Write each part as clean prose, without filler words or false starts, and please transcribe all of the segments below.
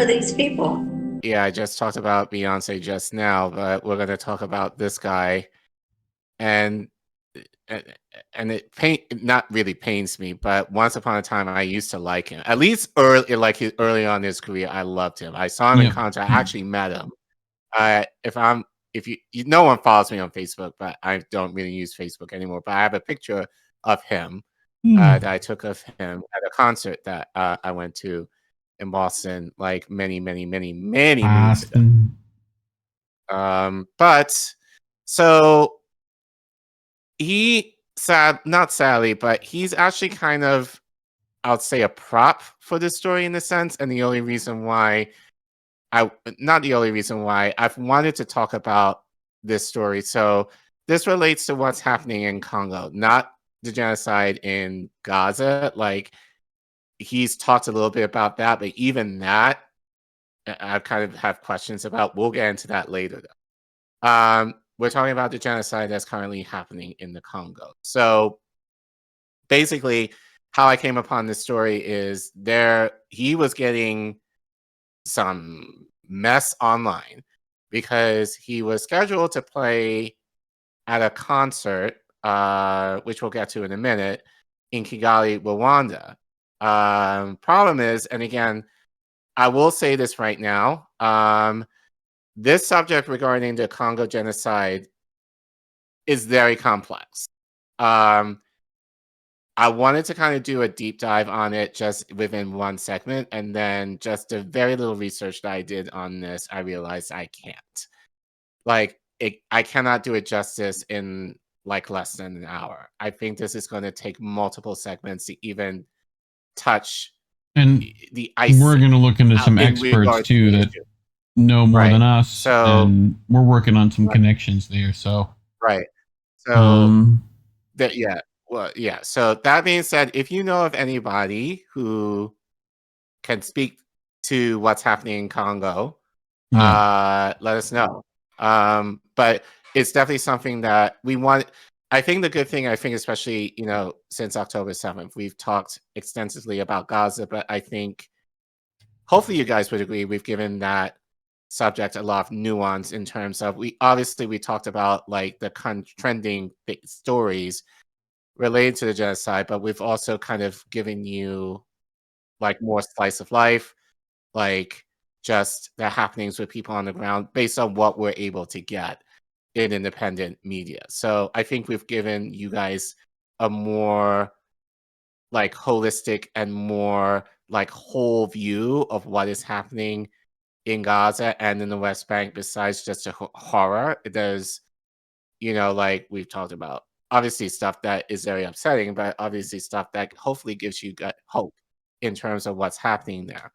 are these people? Yeah, I just talked about Beyonce just now, but we're going to talk about this guy. And it not really pains me, but once upon a time I used to like him. At least early on in his career, I loved him. I saw him in concert. I actually met him. If no one follows me on Facebook, but I don't really use Facebook anymore. But I have a picture of him that I took of him at a concert that I went to in Boston, like many moons ago. But so not sadly, but he's actually kind of, I'll say, a prop for this story in a sense, and the only reason why not the only reason why I've wanted to talk about this story. So this relates to what's happening in Congo, not the genocide in Gaza. Like, he's talked a little bit about that, but even that, I kind of have questions about. We'll get into that later, though. We're talking about the genocide that's currently happening in the Congo. So basically, how I came upon this story is he was getting some mess online because he was scheduled to play at a concert, which we'll get to in a minute, in Kigali, Rwanda. Problem is, and again, I will say this right now, this subject regarding the Congo genocide is very complex. I wanted to kind of do a deep dive on it just within one segment, and then just the very little research that I did on this, I realized I can't. I cannot do it justice in like less than an hour. I think this is going to take multiple segments to even touch the ice. We're going to look into some experts too that know more than us, so, and we're working on some connections there. So So that being said, if you know of anybody who can speak to what's happening in Congo, let us know. But it's definitely something that we want. I think the good thing, especially, since October 7th, we've talked extensively about Gaza, but I think hopefully you guys would agree we've given that subject a lot of nuance in terms of, we talked about like the trending stories related to the genocide, but we've also kind of given you like more slice of life, like just the happenings with people on the ground based on what we're able to get in independent media. So I think we've given you guys a more like holistic and more like whole view of what is happening in Gaza and in the West Bank, besides just a horror. There's, like we've talked about, obviously stuff that is very upsetting, but obviously stuff that hopefully gives you hope in terms of what's happening there.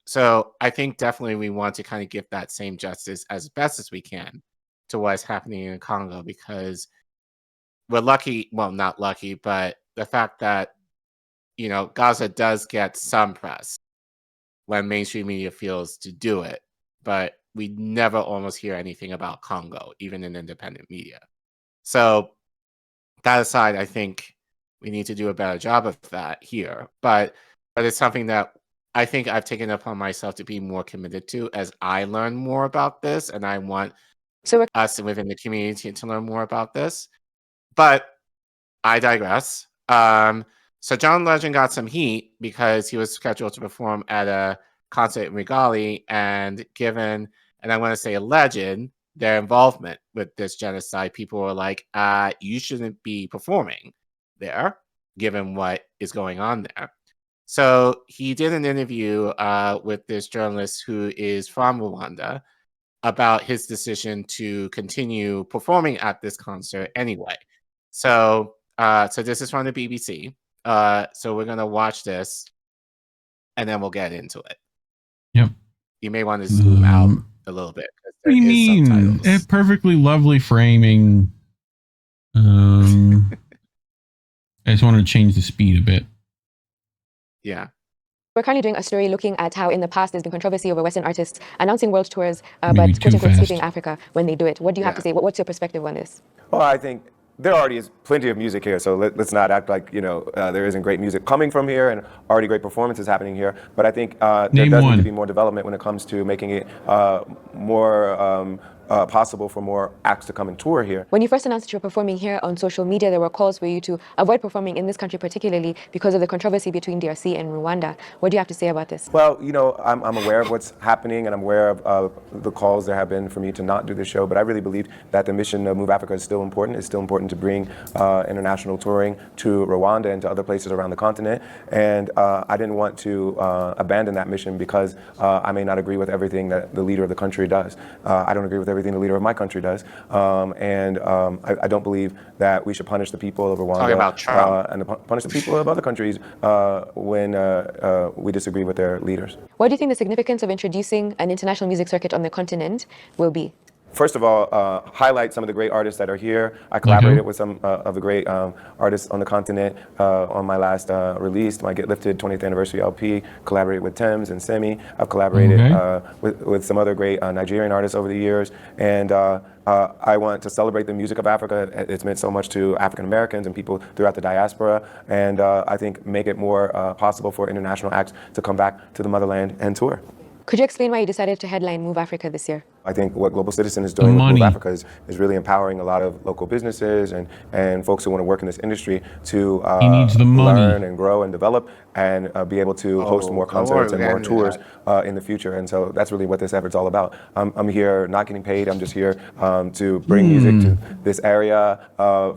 So I think definitely we want to kind of give that same justice as best as we can to what's happening in Congo, because we're lucky, well, not lucky, but the fact that, Gaza does get some press when mainstream media feels to do it, but we never almost hear anything about Congo, even in independent media. So that aside, I think we need to do a better job of that here. But it's something that I think I've taken upon myself to be more committed to as I learn more about this, and I want us within the community to learn more about this. But I digress. So John Legend got some heat because he was scheduled to perform at a concert in Kigali, and given, and I want to say alleged, their involvement with this genocide, people were like, you shouldn't be performing there, given what is going on there. So he did an interview with this journalist who is from Rwanda about his decision to continue performing at this concert anyway. So this is from the BBC. So we're going to watch this, and then we'll get into it. Yep. You may want to zoom out a little bit. What do you mean? Perfectly lovely framing. I just wanted to change the speed a bit. Yeah. We're currently doing a story looking at how in the past there's been controversy over Western artists announcing world tours, but quote-unquote skipping Africa when they do it. What do you have to say? What's your perspective on this? Well, I think there already is plenty of music here, so let's not act like there isn't great music coming from here and already great performances happening here. But I think there does need to be more development when it comes to making it more possible for more acts to come and tour here. When you first announced that you were performing here on social media, there were calls for you to avoid performing in this country, particularly because of the controversy between DRC and Rwanda. What do you have to say about this? Well, I'm aware of what's happening, and I'm aware of the calls there have been for me to not do the show, but I really believe that the mission of Move Africa is still important. It's still important to bring international touring to Rwanda and to other places around the continent, and I didn't want to abandon that mission because I may not agree with everything that the leader of the country does. I don't agree with everything the leader of my country does, and I don't believe that we should punish the people of Rwanda and punish the people of other countries when we disagree with their leaders. What do you think the significance of introducing an international music circuit on the continent will be? First of all, highlight some of the great artists that are here. I collaborated with some of the great artists on the continent on my last release, my Get Lifted 20th anniversary LP. Collaborated with Thames and Semi. I've collaborated with some other great Nigerian artists over the years. And I want to celebrate the music of Africa. It's meant so much to African Americans and people throughout the diaspora. And I think make it more possible for international acts to come back to the motherland and tour. Could you explain why you decided to headline Move Africa this year? I think what Global Citizen is doing with Move Africa is really empowering a lot of local businesses and folks who want to work in this industry to learn and grow and develop and be able to host more concerts and more tours in the future. And so that's really what this effort's all about. I'm here not getting paid. I'm just here to bring music to this area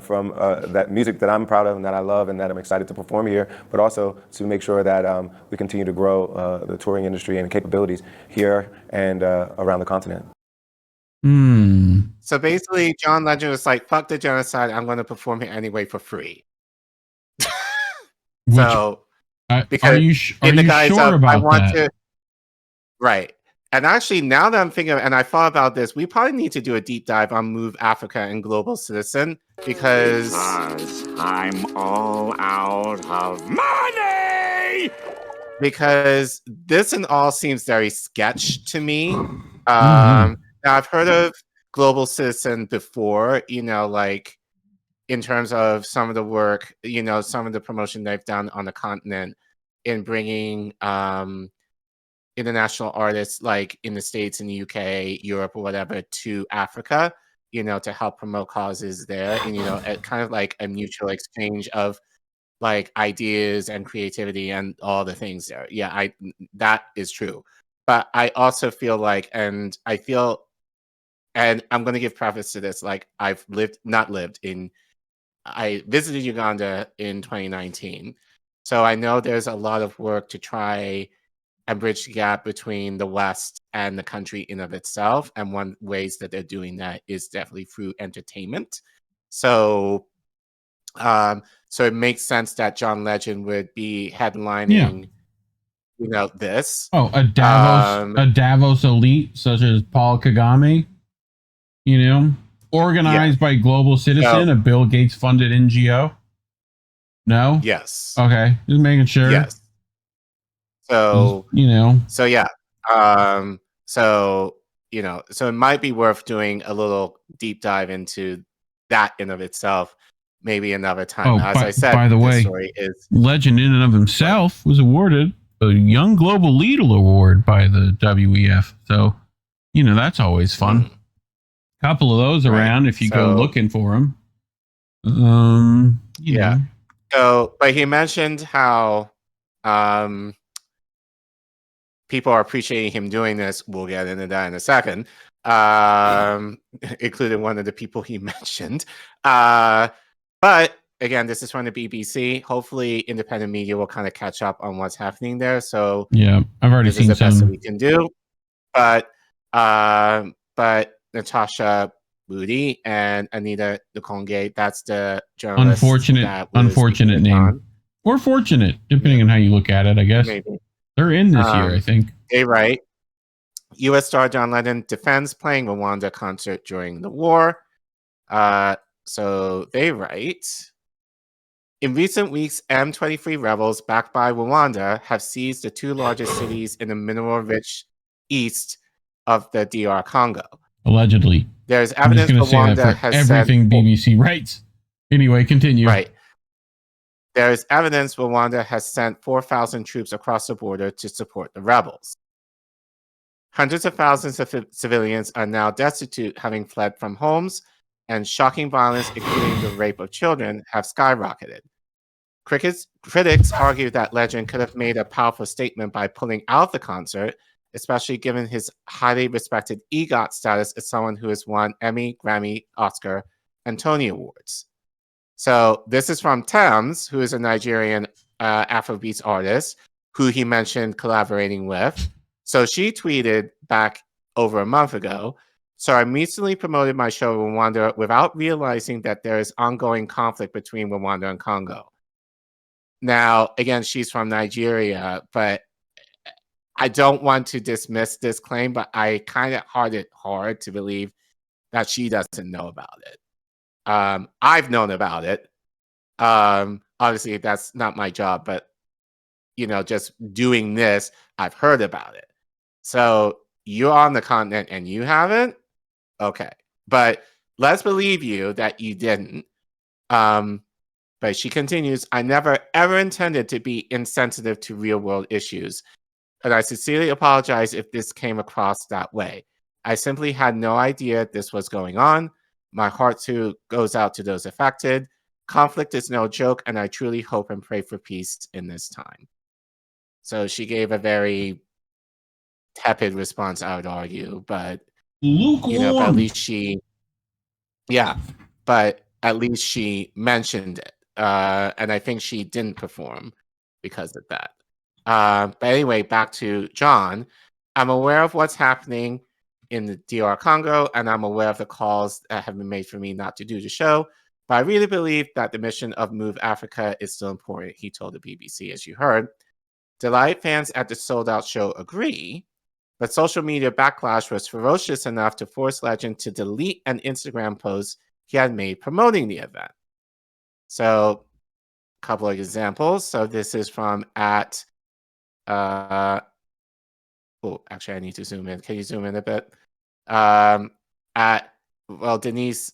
from that music that I'm proud of and that I love and that I'm excited to perform here, but also to make sure that we continue to grow the touring industry and capabilities here and around the continent. So basically, John Legend was like, fuck the genocide, I'm going to perform here anyway for free. So, because are you sure about I want that? to, right. And actually, now that I'm thinking, and I thought about this, we probably need to do a deep dive on Move Africa and Global Citizen because I'm all out of money! Because this and all seems very sketch to me. Now, I've heard of Global Citizen before, like in terms of some of the work, some of the promotion they've done on the continent in bringing international artists like in the States, in the UK, Europe, or whatever to Africa, to help promote causes there. And, kind of like a mutual exchange of like ideas and creativity and all the things there. Yeah, that is true. But I also feel like, and I'm going to give preface to this, like I visited Uganda in 2019. So I know there's a lot of work to try and bridge the gap between the West and the country in of itself. And one ways that they're doing that is definitely through entertainment. So, so it makes sense that John Legend would be headlining, this. Oh, a Davos elite such as Paul Kagame. Organized by Global Citizen, a Bill Gates funded NGO. No? Yes. Okay. Just making sure. Yes. So, so yeah. So it might be worth doing a little deep dive into that in of itself, maybe another time. As I said, by the way, Legend in and of himself was awarded a Young Global Leader Award by the WEF. So, that's always fun. Couple of those around if you go looking for them. Yeah. So, but he mentioned how people are appreciating him doing this. We'll get into that in a second. Including one of the people he mentioned. But again, this is from the BBC. Hopefully, independent media will kind of catch up on what's happening there. So yeah, I've already seen the best that we can do. But Natasha Moody and Anita Nkonge, that's the journalist. Unfortunate name. Or fortunate, depending on how you look at it, I guess. Maybe. They're in this year, I think. They write, U.S. star John Lennon defends playing Rwanda concert during the war. So they write, in recent weeks, M23 rebels backed by Rwanda have seized the two largest cities in the mineral-rich east of the DR Congo. Allegedly. There's evidence Rwanda has everything BBC writes. Anyway, continue. Right. There is evidence Rwanda has sent 4,000 troops across the border to support the rebels. Hundreds of thousands of civilians are now destitute, having fled from homes, and shocking violence, including the rape of children, have skyrocketed. Critics argue that Legend could have made a powerful statement by pulling out of the concert, especially given his highly respected EGOT status as someone who has won Emmy, Grammy, Oscar, and Tony Awards. So this is from Thames, who is a Nigerian Afrobeats artist who he mentioned collaborating with. So she tweeted back over a month ago, so I recently promoted my show Rwanda without realizing that there is ongoing conflict between Rwanda and Congo. Now, again, she's from Nigeria, but I don't want to dismiss this claim, but I kind of find it hard to believe that she doesn't know about it. I've known about it. Obviously, that's not my job, but just doing this, I've heard about it. So you're on the continent and you haven't? Okay. But let's believe you that you didn't. But she continues, I never ever intended to be insensitive to real world issues. And I sincerely apologize if this came across that way. I simply had no idea this was going on. My heart too goes out to those affected. Conflict is no joke, and I truly hope and pray for peace in this time. So she gave a very tepid response, I would argue, but but at least at least she mentioned it, and I think she didn't perform because of that. But anyway, back to John. I'm aware of what's happening in the DR Congo, and I'm aware of the calls that have been made for me not to do the show. But I really believe that the mission of Move Africa is still important, he told the BBC, as you heard. Delight fans at the sold-out show agree, but social media backlash was ferocious enough to force Legend to delete an Instagram post he had made promoting the event. So, a couple of examples. So this is from at... actually, I need to zoom in. Can you zoom in a bit? Denise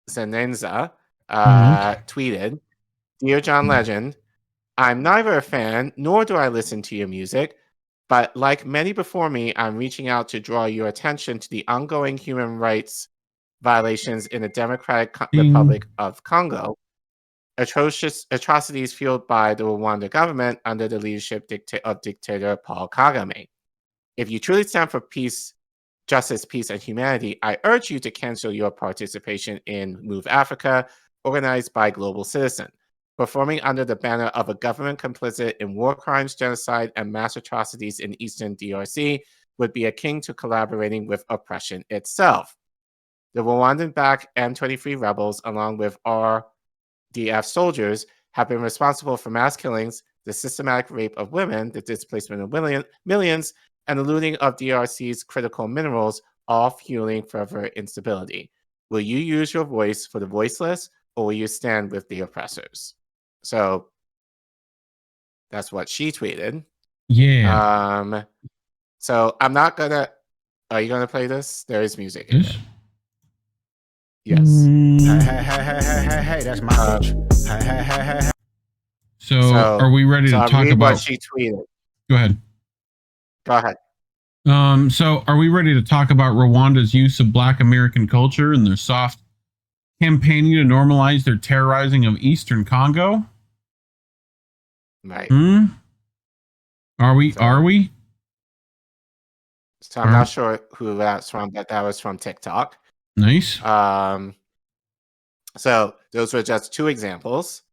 Zenenza tweeted, Dear John Legend, I'm neither a fan nor do I listen to your music, but like many before me, I'm reaching out to draw your attention to the ongoing human rights violations in the Democratic Republic of Congo, atrocities fueled by the Rwanda government under the leadership of dictator Paul Kagame. If you truly stand for peace, justice, peace, and humanity, I urge you to cancel your participation in Move Africa, organized by Global Citizen. Performing under the banner of a government complicit in war crimes, genocide, and mass atrocities in Eastern DRC would be akin to collaborating with oppression itself. The Rwandan-backed M23 rebels, along with RDF soldiers, have been responsible for mass killings, the systematic rape of women, the displacement of millions, and the looting of DRC's critical minerals, all fueling further instability. Will you use your voice for the voiceless, or will you stand with the oppressors? So that's what she tweeted. Yeah. So I'm not gonna. Are you gonna play this? There is music in it. Yes. Hey, that's my bitch. So are we ready to talk about what she tweeted? Go ahead. Go ahead. So are we ready to talk about Rwanda's use of Black American culture and their soft campaigning to normalize their terrorizing of Eastern Congo? Right. Are we? So I'm not sure who that's from, but that was from TikTok. Nice. So those were just two examples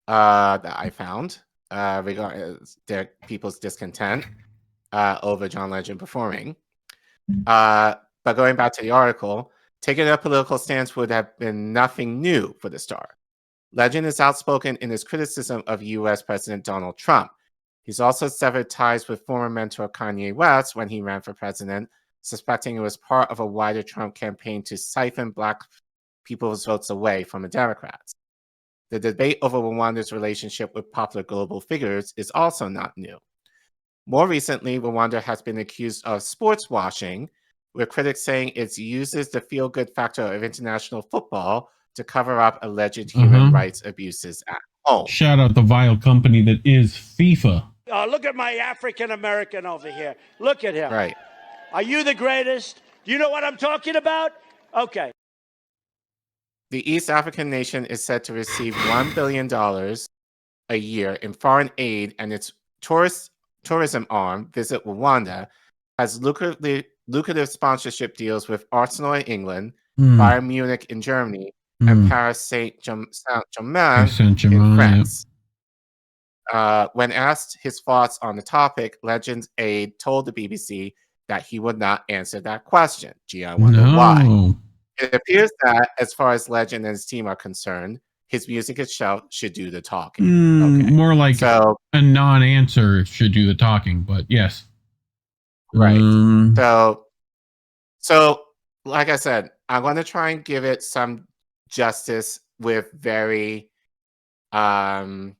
that I found regarding their people's discontent over John Legend performing. But going back to the article, taking a political stance would have been nothing new for the star. Legend is outspoken in his criticism of U.S. President Donald Trump. He's also severed ties with former mentor Kanye West when he ran for president, suspecting it was part of a wider Trump campaign to siphon Black people's votes away from the Democrats. The debate over Rwanda's relationship with popular global figures is also not new. More recently, Rwanda has been accused of sports washing, with critics saying it uses the feel-good factor of international football to cover up alleged human rights abuses at home. Shout out the vile company that is FIFA. Look at my African American over here. Look at him. Right. Are you the greatest? Do you know what I'm talking about? Okay. The East African nation is said to receive $1 billion a year in foreign aid, and its tourism arm, Visit Rwanda, has lucrative sponsorship deals with Arsenal in England, Bayern Munich in Germany, and Paris Saint-Germain in France. When asked his thoughts on the topic, Legend's aide told the BBC that he would not answer that question. Gee, I wonder why. It appears that, as far as Legend and his team are concerned, his music itself should do the talking. More like a non-answer should do the talking, but yes. Right. So, like I said, I'm going to try and give it some justice with very... we're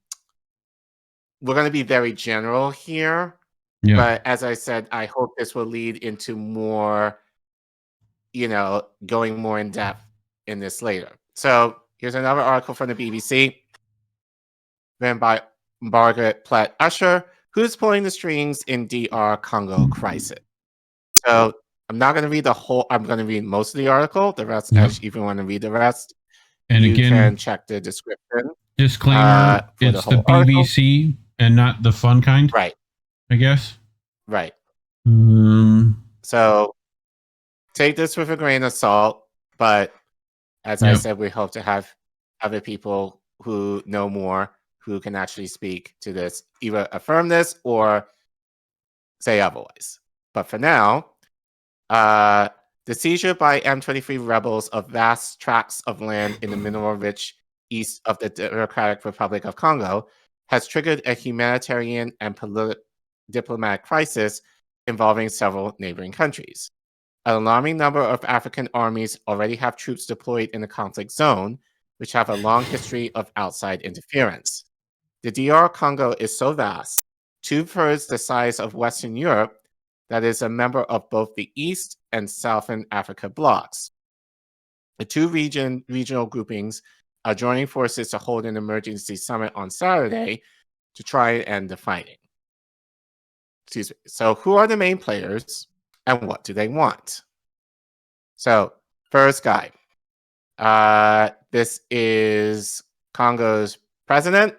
going to be very general here. Yeah. But as I said, I hope this will lead into more... going more in depth in this later. So here's another article from the BBC, written by Margaret Plett Usher, who's pulling the strings in DR Congo crisis. So I'm not going to read the whole, I'm going to read most of the article. The rest, if you want to read the rest, and you can check the description. Disclaimer, it's the BBC article. And not the fun kind. Right. I guess. Right. So take this with a grain of salt, but as I said, we hope to have other people who know more, who can actually speak to this, either affirm this or say otherwise. But for now, the seizure by M23 rebels of vast tracts of land in the mineral-rich east of the Democratic Republic of Congo has triggered a humanitarian and diplomatic crisis involving several neighboring countries. An alarming number of African armies already have troops deployed in the conflict zone, which have a long history of outside interference. The DR Congo is so vast, 2/3 the size of Western Europe, that is a member of both the East and Southern Africa blocs. The two regional groupings are joining forces to hold an emergency summit on Saturday to try and end the fighting. Excuse me. So who are the main players? And what do they want? So, first guy. This is Congo's president,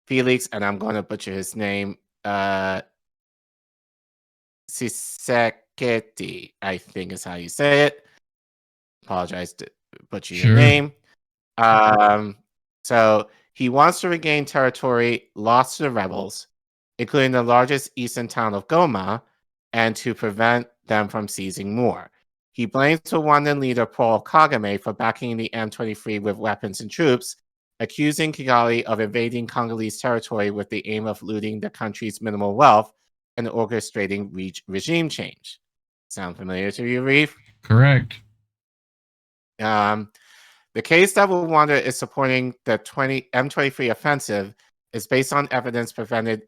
Felix, and I'm going to butcher his name, Tshisekedi, I think is how you say it. Apologize to butcher your name. So, he wants to regain territory lost to the rebels, including the largest eastern town of Goma, and to prevent them from seizing more. He blames Rwandan leader Paul Kagame for backing the M23 with weapons and troops, accusing Kigali of invading Congolese territory with the aim of looting the country's minimal wealth and orchestrating regime change. Sound familiar to you, Reef? Correct. The case that Rwanda is supporting the M23 offensive is based on evidence presented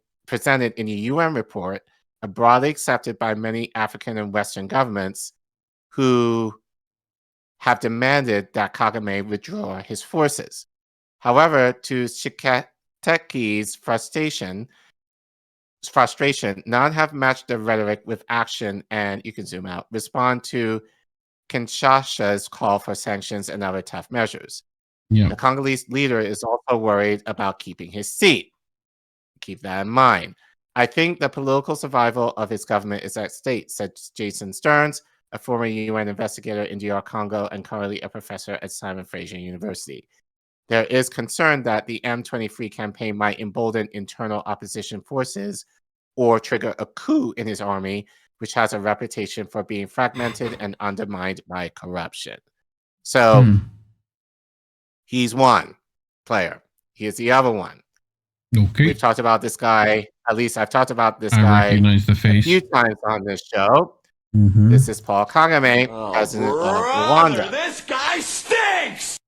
in the UN report, and broadly accepted by many African and Western governments who have demanded that Kagame withdraw his forces. However, to Tshisekedi's frustration, none have matched the rhetoric with action, and you can zoom out, respond to Kinshasa's call for sanctions and other tough measures. Yeah. The Congolese leader is also worried about keeping his seat. Keep that in mind. I think the political survival of his government is at stake, said Jason Stearns, a former UN investigator in DR Congo and currently a professor at Simon Fraser University. There is concern that the M23 campaign might embolden internal opposition forces or trigger a coup in his army, which has a reputation for being fragmented and undermined by corruption. So he's one player. Here's the other one. Okay. We've talked about this guy. At least I've talked about this guy recognize the face. a few times on this show. This is Paul Kagame, president of Rwanda. This guy stinks!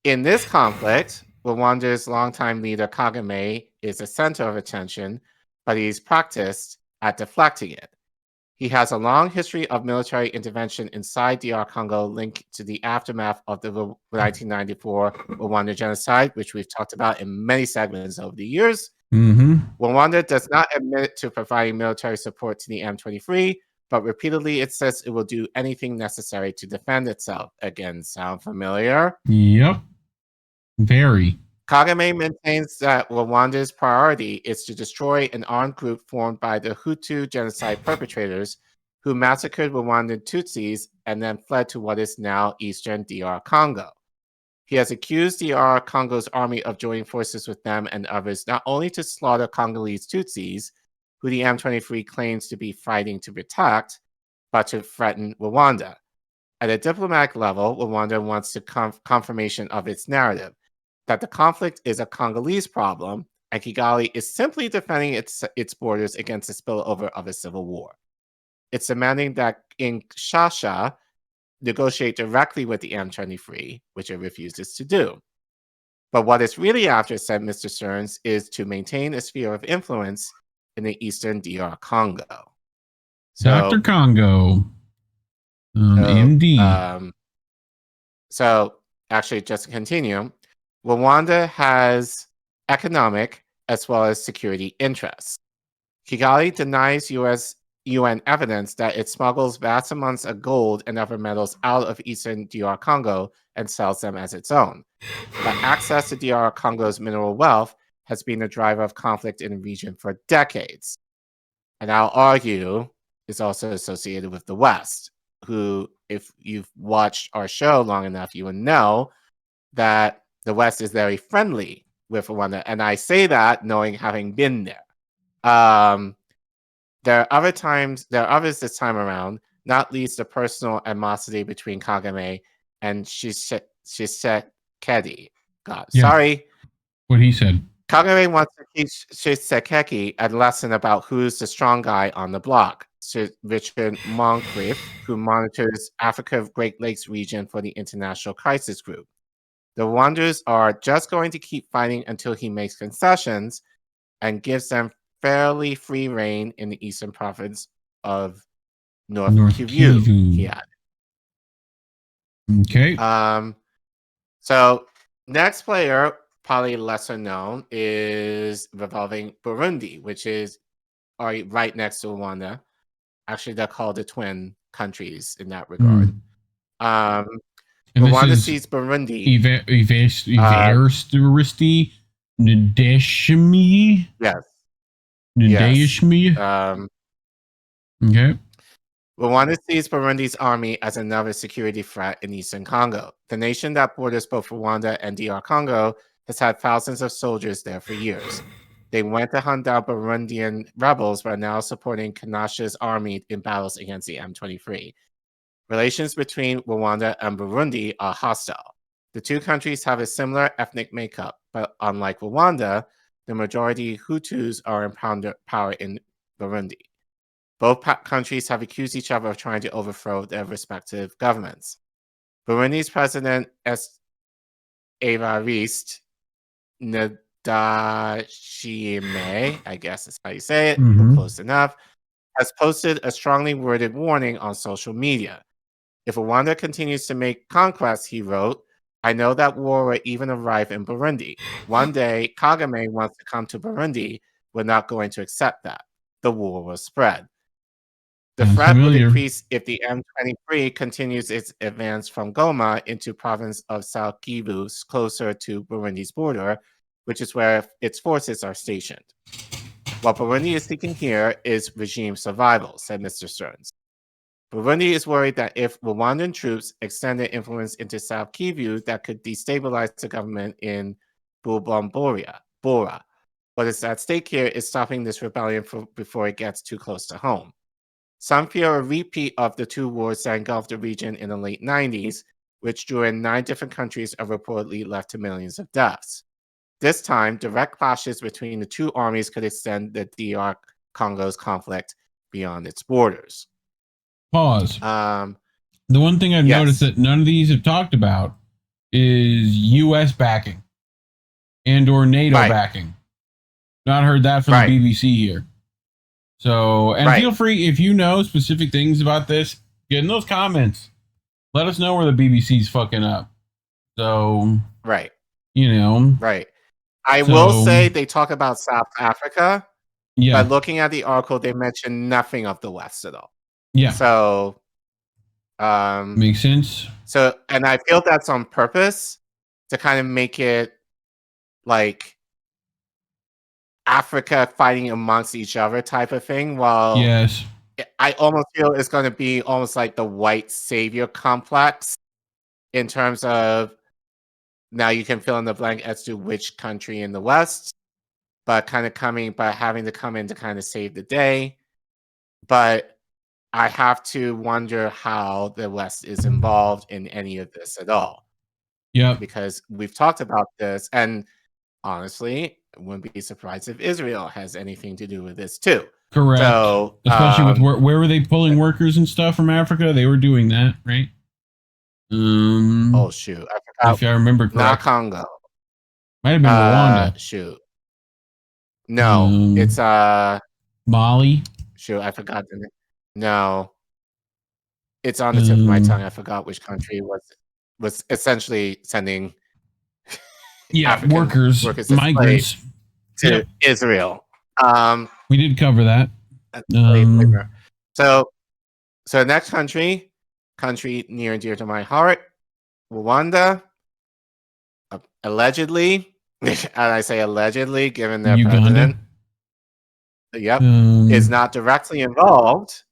In this conflict, Rwanda's longtime leader Kagame is the center of attention, but he's practiced at deflecting it. He has a long history of military intervention inside DR Congo linked to the aftermath of the 1994 Rwanda genocide, which we've talked about in many segments over the years. Rwanda does not admit to providing military support to the M23, but repeatedly it says it will do anything necessary to defend itself. Again, sound familiar? Yep. Very. Kagame maintains that Rwanda's priority is to destroy an armed group formed by the Hutu genocide perpetrators who massacred Rwandan Tutsis and then fled to what is now eastern DR Congo. He has accused DR Congo's army of joining forces with them and others not only to slaughter Congolese Tutsis, who the M23 claims to be fighting to protect, but to threaten Rwanda. At a diplomatic level, Rwanda wants to confirmation of its narrative that the conflict is a Congolese problem, and Kigali is simply defending its borders against the spillover of a civil war. It's demanding that Kinshasa negotiate directly with the M23, which it refuses to do. But what it's really after, said Mr. Stearns, is to maintain a sphere of influence in the eastern DR Congo. So, Dr. Congo. MD. So, actually, just to continue, Rwanda has economic as well as security interests. Kigali denies UN evidence that it smuggles vast amounts of gold and other metals out of eastern DR Congo and sells them as its own. But access to DR Congo's mineral wealth has been a driver of conflict in the region for decades. And I'll argue is also associated with the West, who, if you've watched our show long enough, you will know that the West is very friendly with Rwanda. And I say that knowing having been there. There are others this time around, not least the personal animosity between Kagame and Tshisekedi. God, Yeah. sorry. What he said. Kagame wants to teach Tshisekedi a lesson about who's the strong guy on the block. Richard Moncrief, who monitors Africa Great Lakes region for the International Crisis Group. The Rwandans are just going to keep fighting until he makes concessions and gives them fairly free reign in the eastern province of North Kivu. He added. Okay. So next player, probably lesser known, is revolving Burundi, which is right next to Rwanda. Actually, they're called the twin countries in that regard. And Rwanda sees Burundi. Iversti Ndeshimi. Yes. Ndeshimi. Okay. Rwanda sees Burundi's army as another security threat in eastern Congo. The nation that borders both Rwanda and DR Congo has had thousands of soldiers there for years. They went to hunt down Burundian rebels, but are now supporting Kanasha's army in battles against the M23. Relations between Rwanda and Burundi are hostile. The two countries have a similar ethnic makeup, but unlike Rwanda, the majority Hutus are in power in Burundi. Both countries have accused each other of trying to overthrow their respective governments. Burundi's president Evariste Ndayishimiye, I guess that's how you say it, close enough, has posted a strongly worded warning on social media. If Rwanda continues to make conquests, he wrote, I know that war will even arrive in Burundi. One day, Kagame wants to come to Burundi. We're not going to accept that. The war will spread. The threat would increase if the M23 continues its advance from Goma into province of South Kivu, closer to Burundi's border, which is where its forces are stationed. What Burundi is seeking here is regime survival, said Mr. Stearns. Burundi is worried that if Rwandan troops extend their influence into South Kivu, that could destabilize the government in Bora. What is at stake here is stopping this rebellion before it gets too close to home. Some fear a repeat of the two wars that engulfed the region in the late 90s, which drew in 9 different countries and reportedly led to millions of deaths. This time, direct clashes between the two armies could extend the DR Congo's conflict beyond its borders. Pause. The one thing I've noticed that none of these have talked about is U.S. backing and or NATO backing. Not heard that from the BBC here. So, and Right. feel free, if you know specific things about this, get in those comments. Let us know where the BBC's fucking up. So, Right. you know. Right. I So- will say they talk about South Africa, Yeah. but looking at the article, they mention nothing of the West at all. Yeah. So, Makes sense. so, and I feel that's on purpose to kind of make it like Africa fighting amongst each other type of thing. While Yes. I almost feel it's going to be almost like the white savior complex in terms of now you can fill in the blank as to which country in the West, but having to come in to kind of save the day. But I have to wonder how the West is involved in any of this at all. Yep. Because we've talked about this, and honestly, I wouldn't be surprised if Israel has anything to do with this too. Correct. So, especially with where were they pulling workers and stuff from Africa? They were doing that, right? Oh shoot, I forgot. If I remember correctly. Not Congo. Might have been Rwanda. Shoot. No, it's Mali. Shoot, I forgot the name. No. It's on the tip of my tongue. I forgot which country was essentially sending African workers migrants to Israel. We did cover that. So next country near and dear to my heart, Rwanda, allegedly, and I say allegedly, given their president, is not directly involved,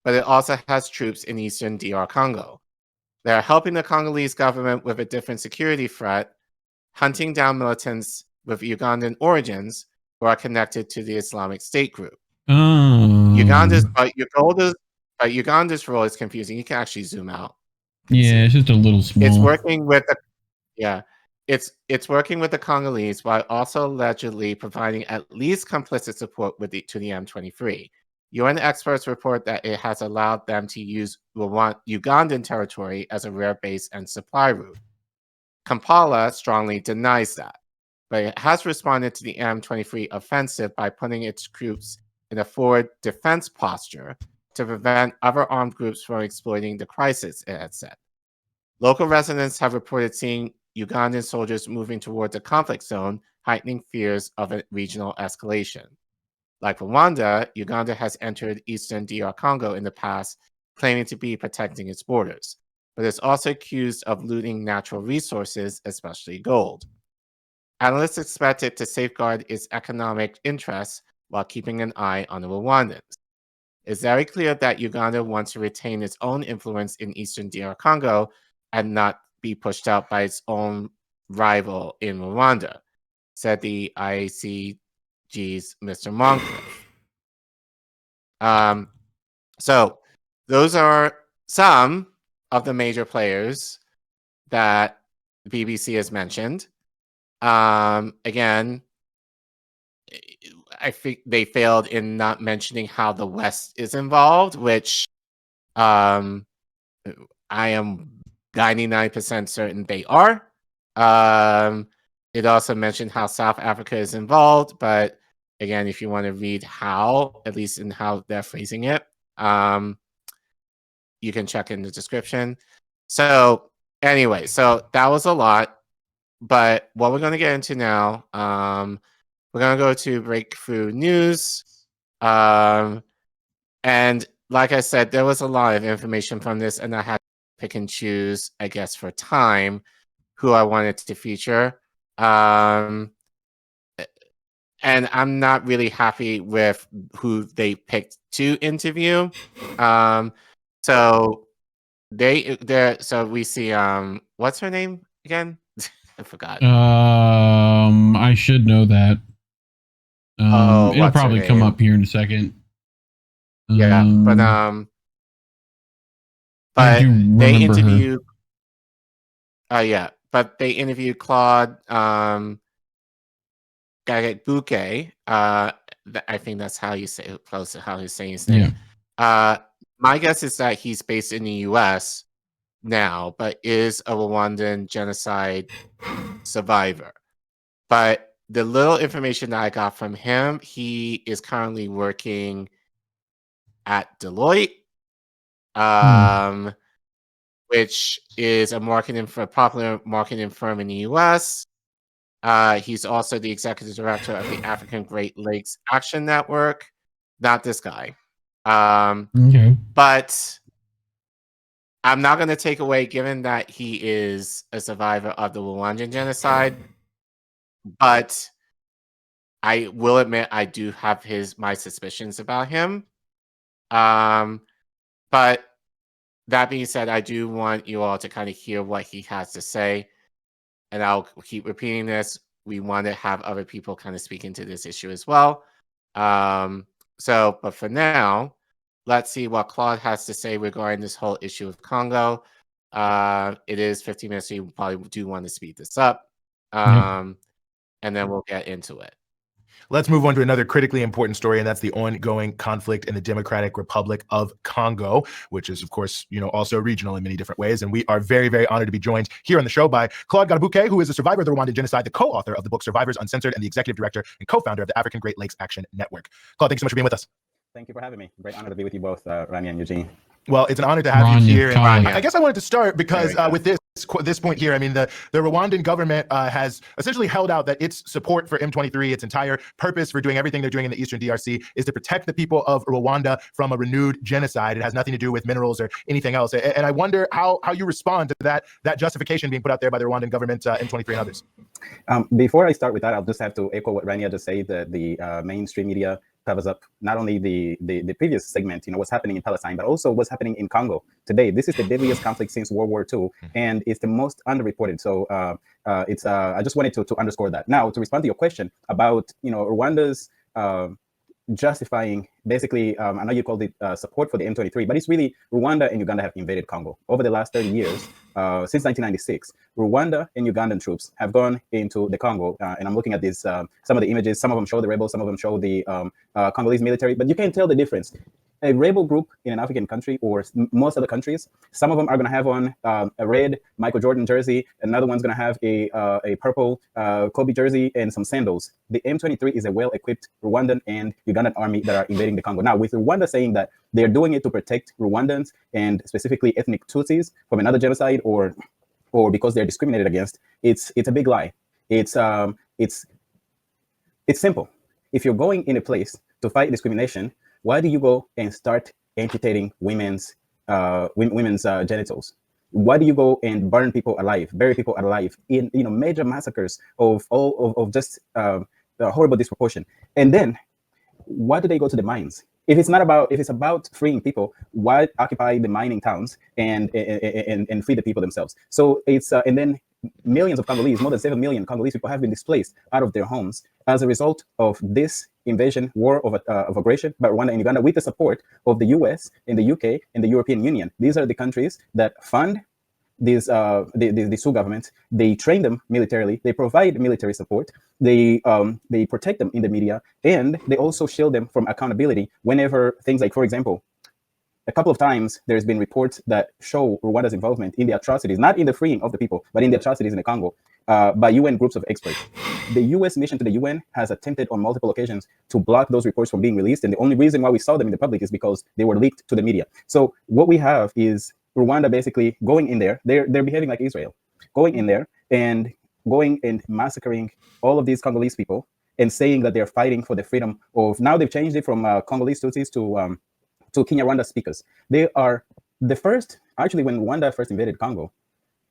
but it also has troops in eastern DR Congo. They are helping the Congolese government with a different security threat, hunting down militants with Ugandan origins who are connected to the Islamic State group. Uganda's role is confusing. You can actually zoom out. Yeah, it's just a little small. It's working with it's working with the Congolese while also allegedly providing at least complicit support to the M23. UN experts report that it has allowed them to use Ugandan territory as a rare base and supply route. Kampala strongly denies that, but it has responded to the M23 offensive by putting its troops in a forward defense posture to prevent other armed groups from exploiting the crisis, it had said. Local residents have reported seeing Ugandan soldiers moving towards a conflict zone, heightening fears of a regional escalation. Like Rwanda, Uganda has entered eastern DR Congo in the past, claiming to be protecting its borders, but is also accused of looting natural resources, especially gold. Analysts expect it to safeguard its economic interests while keeping an eye on the Rwandans. It's very clear that Uganda wants to retain its own influence in eastern DR Congo and not be pushed out by its own rival in Rwanda, said the ICG's Mr. Moncrief. So those are some of the major players that the BBC has mentioned. Again, I think they failed in not mentioning how the West is involved, which I am 99% certain they are. It also mentioned how South Africa is involved, but again, if you want to read how, at least in how they're phrasing it, you can check in the description. So anyway, so that was a lot, but what we're going to get into now, we're going to go to breakthrough news. And like I said, there was a lot of information from this, and I had to pick and choose, I guess, for time, who I wanted to feature. And I'm not really happy with who they picked to interview. So we see what's her name again? I forgot. I should know that. It'll probably come up here in a second. Yeah, but they interview. But they interviewed Claude Gagek-Bouquet. I think that's how you say it, close to how he's saying his name. Yeah. My guess is that he's based in the U.S. now, but is a Rwandan genocide survivor. But the little information that I got from him, he is currently working at Deloitte, which is a popular marketing firm in the U.S. He's also the executive director of the African Great Lakes Action Network. Not this guy. Okay. But I'm not going to take away, given that he is a survivor of the Rwandan genocide. But I will admit I do have my suspicions about him. But that being said, I do want you all to kind of hear what he has to say. And I'll keep repeating this. We want to have other people kind of speak into this issue as well. But for now, let's see what Claude has to say regarding this whole issue of Congo. It is 15 minutes, so you probably do want to speed this up. And then we'll get into it. Let's move on to another critically important story, and that's the ongoing conflict in the Democratic Republic of Congo, which is, of course, also regional in many different ways. And we are very, very honored to be joined here on the show by Claude Radix-Carter, who is a survivor of the Rwandan genocide, the co-author of the book Survivors Uncensored, and the executive director and co-founder of the African Great Lakes Action Network. Claude, thanks so much for being with us. Thank you for having me. Great honor to be with you both, Rani and Eugene. Well, it's an honor to have Rania, you here. And Colin. I guess I wanted to start because with this point here, I mean, the Rwandan government has essentially held out that its support for M23, its entire purpose for doing everything they're doing in the Eastern DRC, is to protect the people of Rwanda from a renewed genocide. It has nothing to do with minerals or anything else. And I wonder how you respond to that justification being put out there by the Rwandan government, M23 and others. Before I start with that, I'll just have to echo what Rania just said, that the mainstream media covers up not only the previous segment, what's happening in Palestine, but also what's happening in Congo today. This is the deadliest conflict since World War II, and it's the most underreported. So I just wanted to underscore that. Now, to respond to your question about Rwanda's justifying, basically, I know you called it support for the M23, but it's really Rwanda and Uganda have invaded Congo over the last 30 years. Since 1996, Rwanda and Ugandan troops have gone into the Congo, and I'm looking at this. Some of the images, some of them show the rebels, some of them show the Congolese military, but you can't tell the difference. A rebel group in an African country, or most other countries, some of them are going to have on a red Michael Jordan jersey, another one's going to have a purple Kobe jersey and some sandals. The M23 is a well-equipped Rwandan and Ugandan army that are invading the Congo. Now, with Rwanda saying that they're doing it to protect Rwandans and specifically ethnic Tutsis from another genocide, or because they're discriminated against, it's a big lie. It's simple. If you're going in a place to fight discrimination, why do you go and start amputating women's genitals? Why do you go and burn people alive, bury people alive in major massacres of just horrible disproportion? And then why do they go to the mines? If it's about freeing people, why occupy the mining towns and free the people themselves? So it's and then millions of Congolese, more than 7 million Congolese people have been displaced out of their homes as a result of this invasion, war of aggression by Rwanda and Uganda, with the support of the US and the UK and the European Union. These are the countries that fund these two governments. They train them militarily, they provide military support, they protect them in the media, and they also shield them from accountability whenever things like, for example, a couple of times there's been reports that show Rwanda's involvement in the atrocities, not in the freeing of the people, but in the atrocities in the Congo by UN groups of experts. The US mission to the UN has attempted on multiple occasions to block those reports from being released, and the only reason why we saw them in the public is because they were leaked to the media. So what we have is Rwanda basically going in there, they're behaving like Israel, going in there and going and massacring all of these Congolese people and saying that they're fighting for the freedom of, now they've changed it from Congolese Tutsis to Kinyarwanda speakers. They are the first, actually when Rwanda first invaded Congo,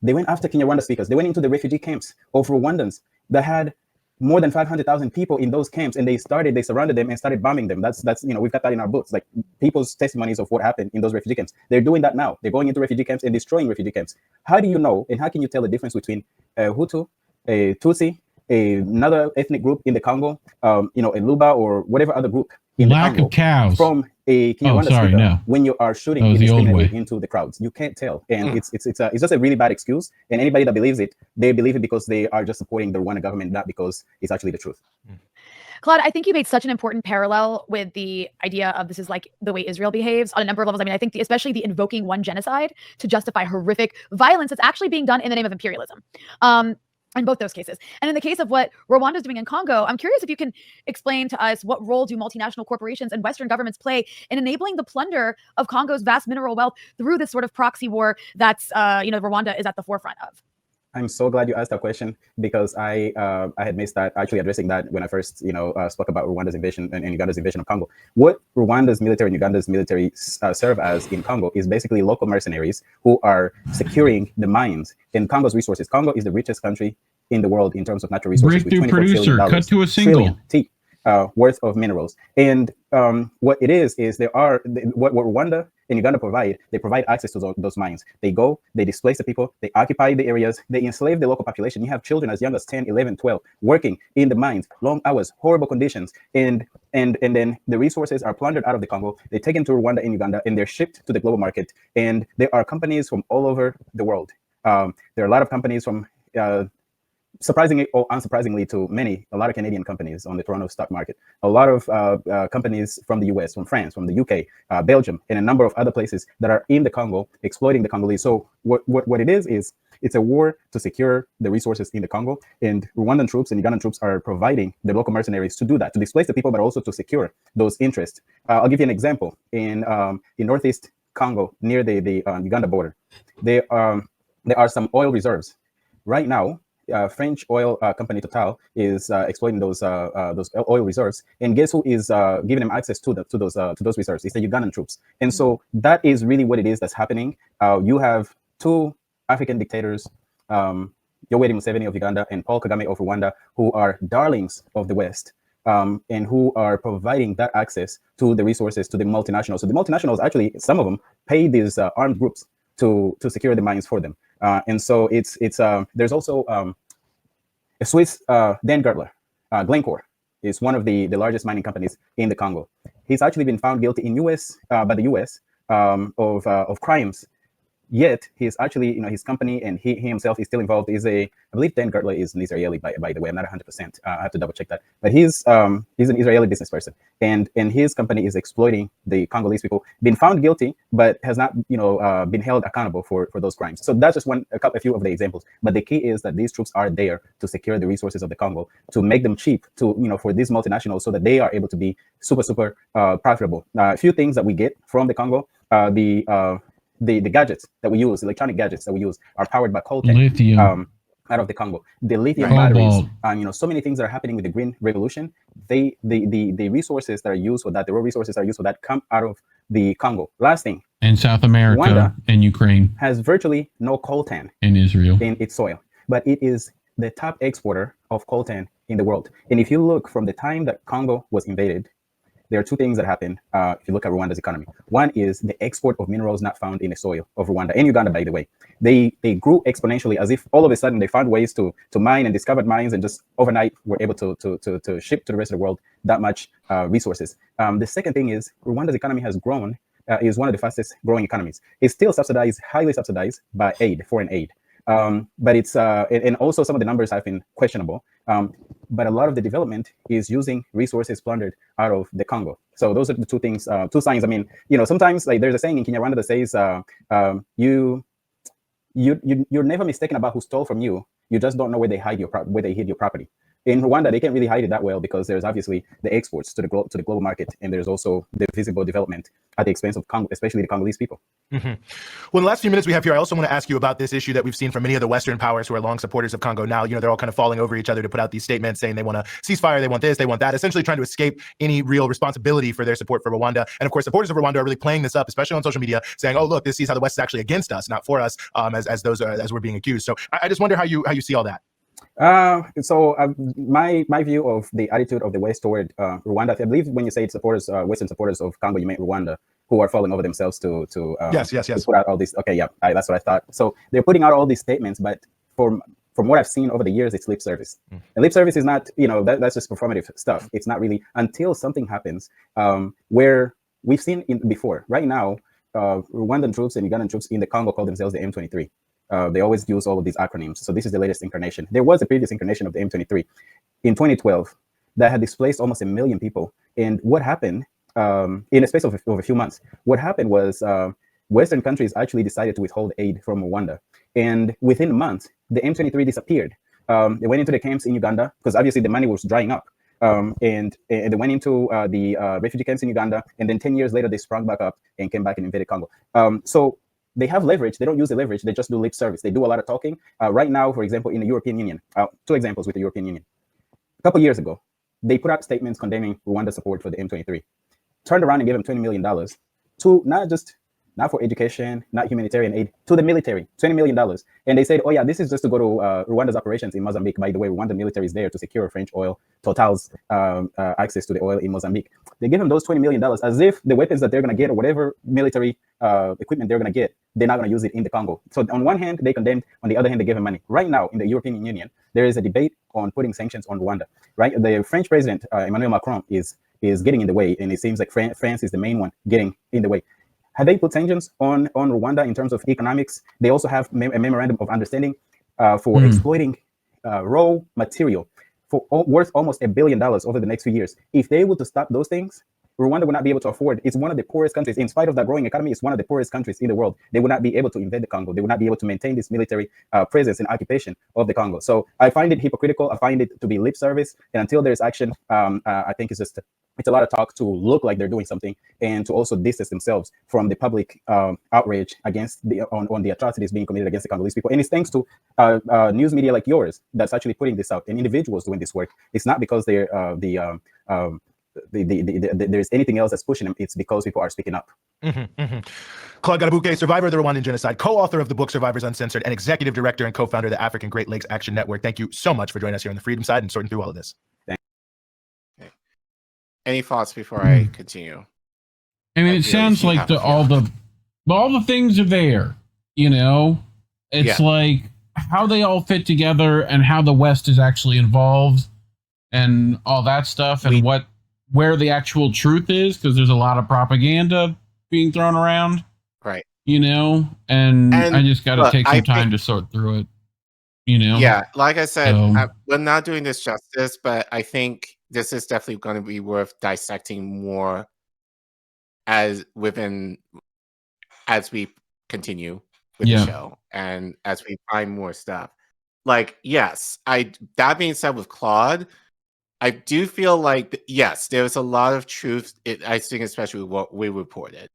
they went after Kinyarwanda speakers. They went into the refugee camps of Rwandans that had more than 500,000 people in those camps, and they surrounded them and started bombing them. That's we've got that in our books, like people's testimonies of what happened in those refugee camps. They're doing that now. They're going into refugee camps and destroying refugee camps. How do you know, and how can you tell the difference between a Hutu, a Tutsi, another ethnic group in the Congo, a Luba or whatever other group in the Congo, of cows from a Kinyarwanda speaker when you are shooting indiscriminately into the crowds? You can't tell, and it's just a really bad excuse. And anybody that believes it, they believe it because they are just supporting the Rwanda government, not because it's actually the truth. Claude, I think you made such an important parallel with the idea of this is like the way Israel behaves on a number of levels. I mean, I think especially the invoking one genocide to justify horrific violence that's actually being done in the name of imperialism. in both those cases. And in the case of what Rwanda is doing in Congo, I'm curious if you can explain to us what role do multinational corporations and Western governments play in enabling the plunder of Congo's vast mineral wealth through this sort of proxy war that's, Rwanda is at the forefront of? I'm so glad you asked that question, because I had missed that, actually addressing that when I first spoke about Rwanda's invasion and Uganda's invasion of Congo. What Rwanda's military and Uganda's military serve as in Congo is basically local mercenaries who are securing the mines and Congo's resources. Congo is the richest country in the world in terms of natural resources. Breakthrough producer, cut to a single. Worth of minerals. And what it is what Rwanda and Uganda provide, they provide access to those mines. They go, they displace the people, they occupy the areas, they enslave the local population. You have children as young as 10, 11, 12 working in the mines, long hours, horrible conditions. And then the resources are plundered out of the Congo. They take into Rwanda and Uganda, and they're shipped to the global market. And there are companies from all over the world. There are a lot of companies from surprisingly or unsurprisingly to many, a lot of Canadian companies on the Toronto stock market, a lot of companies from the US, from France, from the UK, Belgium, and a number of other places that are in the Congo, exploiting the Congolese. So what it is it's a war to secure the resources in the Congo, and Rwandan troops and Ugandan troops are providing the local mercenaries to do that, to displace the people, but also to secure those interests. I'll give you an example. In northeast Congo, near the Uganda border, there are some oil reserves. Right now, French oil company Total is exploiting those oil reserves, and guess who is giving them access to those reserves? It's the Ugandan troops. And so that is really what it is that's happening. You have two African dictators, Yoweri Museveni of Uganda and Paul Kagame of Rwanda, who are darlings of the West, and who are providing that access to the resources to the multinationals. So the multinationals, actually, some of them pay these armed groups to secure the mines for them. And so there's also a Swiss Dan Gertler, Glencore, is one of the largest mining companies in the Congo. He's actually been found guilty in by the US of crimes. Yet he's actually, his company and he himself is still involved. I believe Dan Gertler is an Israeli, by the way. I'm not 100%. I have to double check that. But he's an Israeli business person, and his company is exploiting the Congolese people. Been found guilty, but has not, been held accountable for those crimes. So that's just a few of the examples. But the key is that these troops are there to secure the resources of the Congo, to make them cheap, for these multinationals, so that they are able to be super profitable. A few things that we get from the Congo, the gadgets that we use, electronic gadgets that we use, are powered by coltan, lithium, out of the Congo. The lithium batteries, so many things that are happening with the green revolution. The resources that are used for that, the raw resources that are used for that, come out of the Congo. Last thing. And South America, Rwanda and Ukraine has virtually no coltan in Israel in its soil, but it is the top exporter of coltan in the world. And if you look from the time that Congo was invaded, there are two things that happen if you look at Rwanda's economy. One is the export of minerals not found in the soil of Rwanda and Uganda, by the way. They grew exponentially, as if all of a sudden they found ways to mine and discovered mines, and just overnight were able to ship to the rest of the world that much resources. The second thing is Rwanda's economy has grown, is one of the fastest growing economies. It's still subsidized, highly subsidized by foreign aid. But it's and also some of the numbers have been questionable. But a lot of the development is using resources plundered out of the Congo. So those are the two things, two signs. I mean, sometimes, like, there's a saying in Kinyarwanda that says, you're never mistaken about who stole from you. You just don't know where they hid your property. In Rwanda, they can't really hide it that well, because there's obviously the exports to the global market, and there's also the visible development at the expense of Congo, especially the Congolese people. Mm-hmm. Well, in the last few minutes we have here, I also want to ask you about this issue that we've seen from many of the Western powers who are long supporters of Congo. Now, they're all kind of falling over each other to put out these statements saying they want to ceasefire, they want this, they want that, essentially trying to escape any real responsibility for their support for Rwanda. And of course, supporters of Rwanda are really playing this up, especially on social media, saying, "Oh, look, this is how the West is actually against us, not for us," as we're being accused. So I just wonder how you see all that. My view of the attitude of the West toward Rwanda, I believe when you say supporters, Western supporters of Congo, you meant Rwanda, who are falling over themselves to yes. To put out all this. Okay, yeah, that's what I thought. So they're putting out all these statements, but from what I've seen over the years, it's lip service. And lip service is not, that's just performative stuff. It's not really until something happens where we've seen before. Right now, Rwandan troops and Ugandan troops in the Congo call themselves the M23. They always use all of these acronyms. So this is the latest incarnation. There was a previous incarnation of the M23 in 2012 that had displaced almost 1 million people. And what happened in a space of a few months, what happened was Western countries actually decided to withhold aid from Rwanda. And within a month, the M23 disappeared. They went into the camps in Uganda because obviously the money was drying up. And they went into the refugee camps in Uganda, and then 10 years later they sprung back up and came back and invaded Congo. So they have leverage. They don't use the leverage. They just do lip service. They do a lot of talking. Right now, for example, in the European Union, 2 examples with the European Union. A couple years ago, they put out statements condemning Rwanda support for the M23. Turned around and gave them $20 million to not for education, not humanitarian aid, to the military, $20 million. And they said, oh yeah, this is just to go to Rwanda's operations in Mozambique. By the way, Rwanda military is there to secure French oil, Total's access to the oil in Mozambique. They give them those $20 million as if the weapons that they're going to get or whatever military equipment they're going to get, they're not going to use it in the Congo. So on one hand, they condemned, on the other hand, they give them money. Right now, in the European Union, there is a debate on putting sanctions on Rwanda, right? The French president, Emmanuel Macron, is getting in the way, and it seems like France is the main one getting in the way. Had they put sanctions on Rwanda in terms of economics, they also have a memorandum of understanding for exploiting raw material for worth almost $1 billion over the next few years. If they were to stop those things, Rwanda would not be able to afford. It's one of the poorest countries. In spite of that growing economy, it's one of the poorest countries in the world. They would not be able to invade the Congo. They would not be able to maintain this military presence and occupation of the Congo. So I find it hypocritical. I find it to be lip service. And until there's action, I think it's a lot of talk to look like they're doing something and to also distance themselves from the public outrage against on the atrocities being committed against the Congolese people. And it's thanks to news media like yours that's actually putting this out and individuals doing this work. It's not because they're there's anything else that's pushing them. It's because people are speaking up. Claude Gadabuke, survivor of the Rwandan genocide, co-author of the book Survivors Uncensored, and executive director and co-founder of the African Great Lakes Action Network. Thank you so much for joining us here on the Freedom Side and sorting through all of this. Any thoughts before I continue? I mean, it sounds like all the things are there. You know, it's like how they all fit together and how the West is actually involved and all that stuff, and where the actual truth is, because there's a lot of propaganda being thrown around. Right. You know, and I just got to take some time to sort through it. You know? Yeah, like I said, we're not doing this justice, but I think this is definitely going to be worth dissecting more as we continue with the show and as we find more stuff. Like, yes, that being said, with Claude, I do feel like, yes, there was a lot of truth, I think, especially what we reported.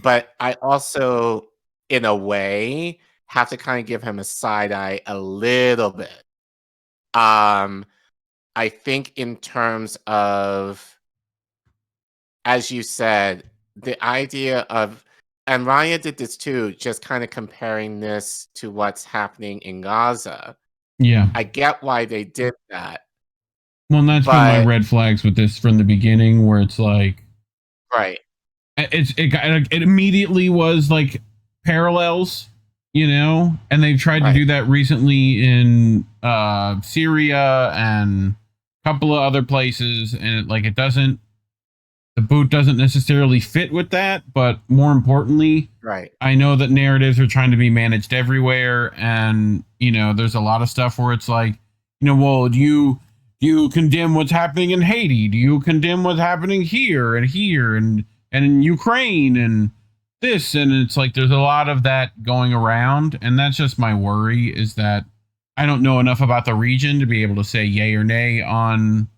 But I also, in a way, have to kind of give him a side eye a little bit. I think in terms of, as you said, the idea of, and Raya did this too, just kind of comparing this to what's happening in Gaza. Yeah. I get why they did that. Well, and that's been my red flags with this from the beginning, where it's like, right, it immediately was like parallels, you know, and they've tried to do that recently in Syria and a couple of other places, and the boot doesn't necessarily fit with that. But more importantly, I know that narratives are trying to be managed everywhere, and you know, there's a lot of stuff where it's like, you know, well, do you condemn what's happening in Haiti? Do you condemn what's happening here and in Ukraine and this? And it's like there's a lot of that going around, and that's just my worry, is that I don't know enough about the region to be able to say yay or nay on,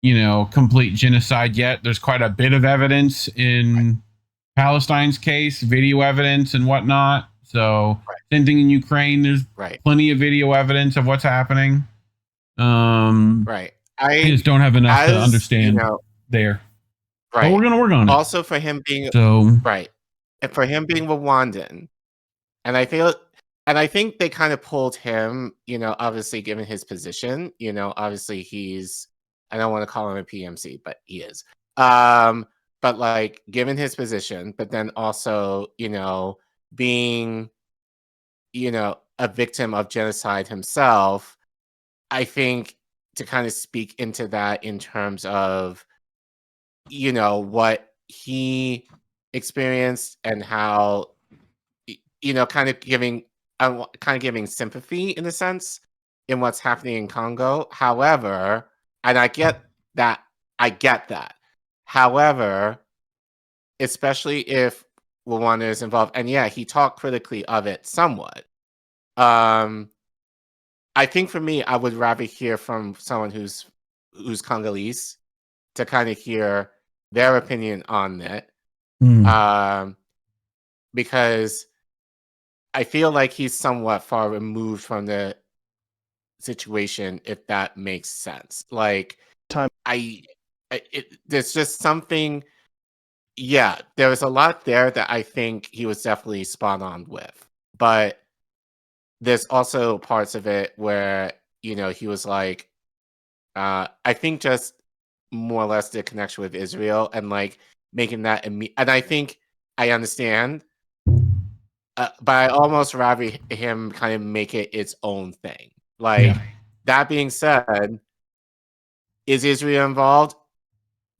you know, complete genocide yet. There's quite a bit of evidence in Palestine's case, video evidence and whatnot. So same thing in Ukraine. There's plenty of video evidence of what's happening. I just don't have enough to understand there. But we're gonna work on it. Also, for him being and for him being Rwandan, and I think they kind of pulled him. You know, obviously given his position, you know, obviously he's. I don't want to call him a PMC, but he is. But like given his position, but then also, you know, being, you know, a victim of genocide himself. I think to kind of speak into that in terms of, you know, what he experienced and how, you know, kind of giving sympathy in a sense in what's happening in Congo. However, and I get that. However, especially if Rwanda is involved, and yeah, he talked critically of it somewhat. I think for me, I would rather hear from someone who's Congolese to kind of hear their opinion on it, because I feel like he's somewhat far removed from the situation, if that makes sense. Like, there's just something. Yeah, there was a lot there that I think he was definitely spot on with, but there's also parts of it where he was like, I think just more or less the connection with Israel and like making that and I think I understand, but I almost rather him kind of make it its own thing. Like, that being said, is Israel involved?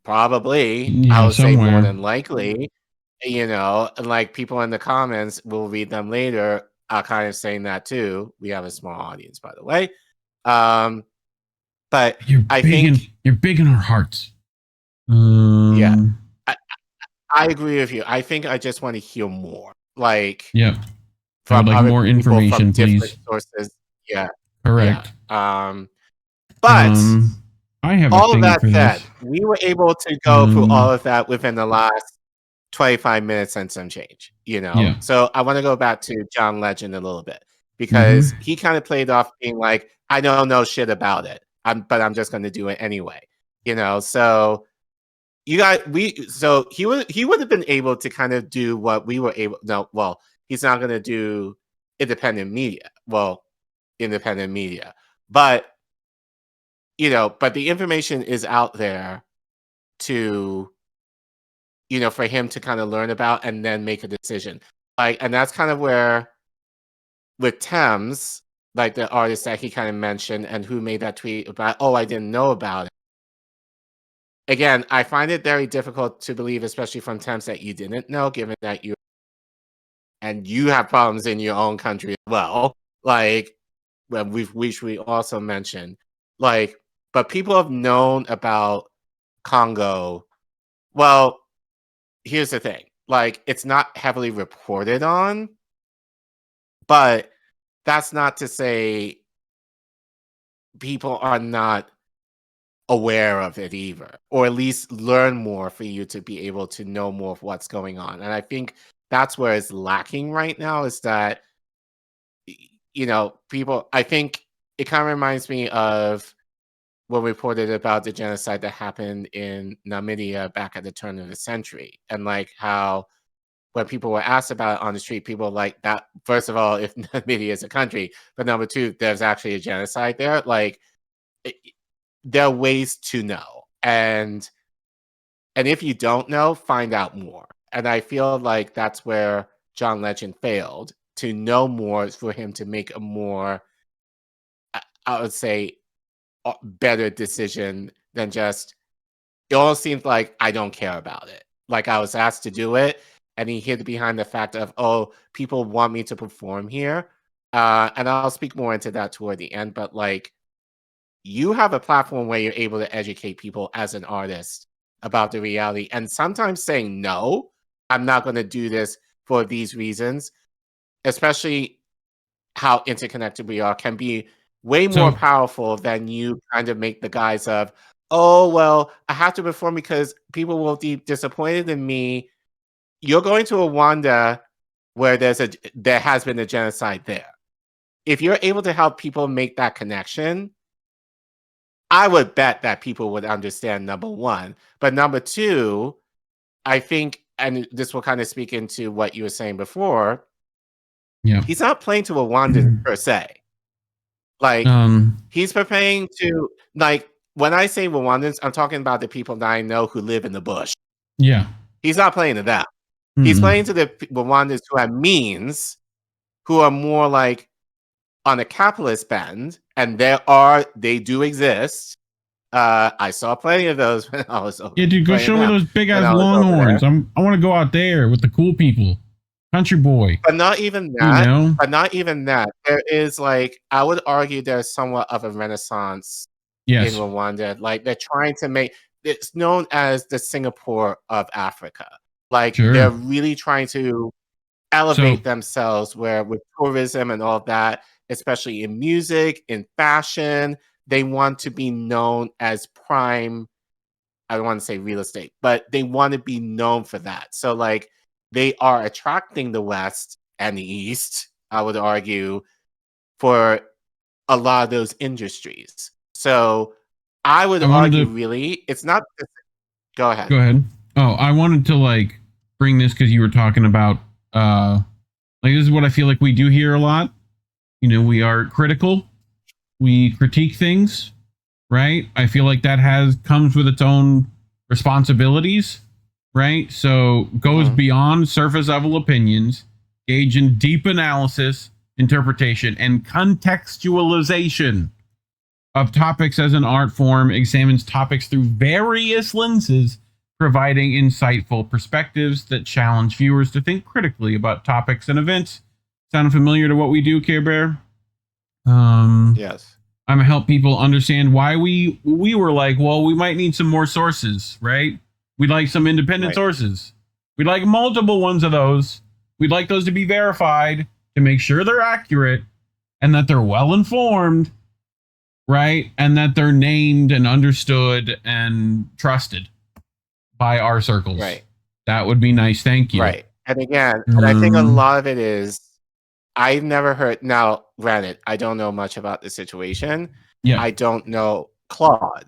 Probably. I would say more than likely. And like people in the comments, we'll read them later, are kind of saying that too. We have a small audience, by the way. But I think you're big in our hearts. Yeah, I agree with you. I think I just want to hear more. Like, from like more information, from please. Sources. Yeah, correct. Yeah. But I have all of that said, we were able to go through all of that within the last 25 minutes and some change. So I want to go back to John Legend a little bit because he kind of played off being like, I don't know shit about it, but I'm just going to do it anyway. So he would have been able to kind of do what we were able. No, well, he's not going to do independent media. Well, independent media, but but the information is out there to, for him to kind of learn about and then make a decision. Like, and that's kind of where with Thames, like the artist that he kind of mentioned and who made that tweet about, oh, I didn't know about it. Again, I find it very difficult to believe, especially from Thames, that you didn't know, given that you have problems in your own country as well. Like, which we also mentioned, like, but people have known about Congo. Well, here's the thing. Like, it's not heavily reported on, but that's not to say people are not aware of it either, or at least learn more for you to be able to know more of what's going on. And I think that's where it's lacking right now, is that, people, I think it kind of reminds me of when we reported about the genocide that happened in Namibia back at the turn of the century. And like how when people were asked about it on the street, people were like that. First of all, if Namibia is a country, but number two, there's actually a genocide there. Like, there are ways to know. And if you don't know, find out more. And I feel like that's where John Legend failed, to know more for him to make a more, I would say, better decision than just, it all seems like I don't care about it. Like, I was asked to do it, and he hid behind the fact of, oh, people want me to perform here. And I'll speak more into that toward the end, but like, you have a platform where you're able to educate people as an artist about the reality. And sometimes saying, no, I'm not going to do this for these reasons, especially how interconnected we are, can be way more powerful than you kind of make the guise of, oh, well, I have to perform because people will be disappointed in me. You're going to Rwanda where there has been a genocide there. If you're able to help people make that connection, I would bet that people would understand, number one. But number two, I think, and this will kind of speak into what you were saying before, he's not playing to Rwandans per se. Like, he's preparing to, like, when I say Rwandans, I'm talking about the people that I know who live in the bush. Yeah. He's not playing to them. He's playing to the Rwandans who have means, who are more like on a capitalist bend, and they do exist. I saw plenty of those when I was over. Yeah, dude, go show me those big ass longhorns. I want to go out there with the cool people. Country boy. But not even that. But not even that. There is, like, I would argue there's somewhat of a renaissance in Rwanda. Like, they're trying to make, it's known as the Singapore of Africa. Like, they're really trying to elevate themselves, where with tourism and all that, especially in music, in fashion. They want to be known as prime, I don't want to say real estate, but they want to be known for that. So like they are attracting the West and the East, I would argue, for a lot of those industries. So I would argue really, it's not, go ahead. Go ahead. Oh, I wanted to like bring this because you were talking about like this is what I feel like we do here a lot. You know, we are critical. We critique things, right? I feel like that comes with its own responsibilities, right? So goes beyond surface level opinions, engage in deep analysis, interpretation, and contextualization of topics as an art form, examines topics through various lenses, providing insightful perspectives that challenge viewers to think critically about topics and events. Sound familiar to what we do, Care Bear? Yes. I'm gonna help people understand why we were like, well, we might need some more sources, right? We'd like some independent sources. We'd like multiple ones of those. We'd like those to be verified to make sure they're accurate and that they're well informed, right? And that they're named and understood and trusted by our circles. Right. That would be nice. Thank you. Right. And again, and I think a lot of it is, I've never heard, now granted, I don't know much about the situation. Yeah. I don't know Claude.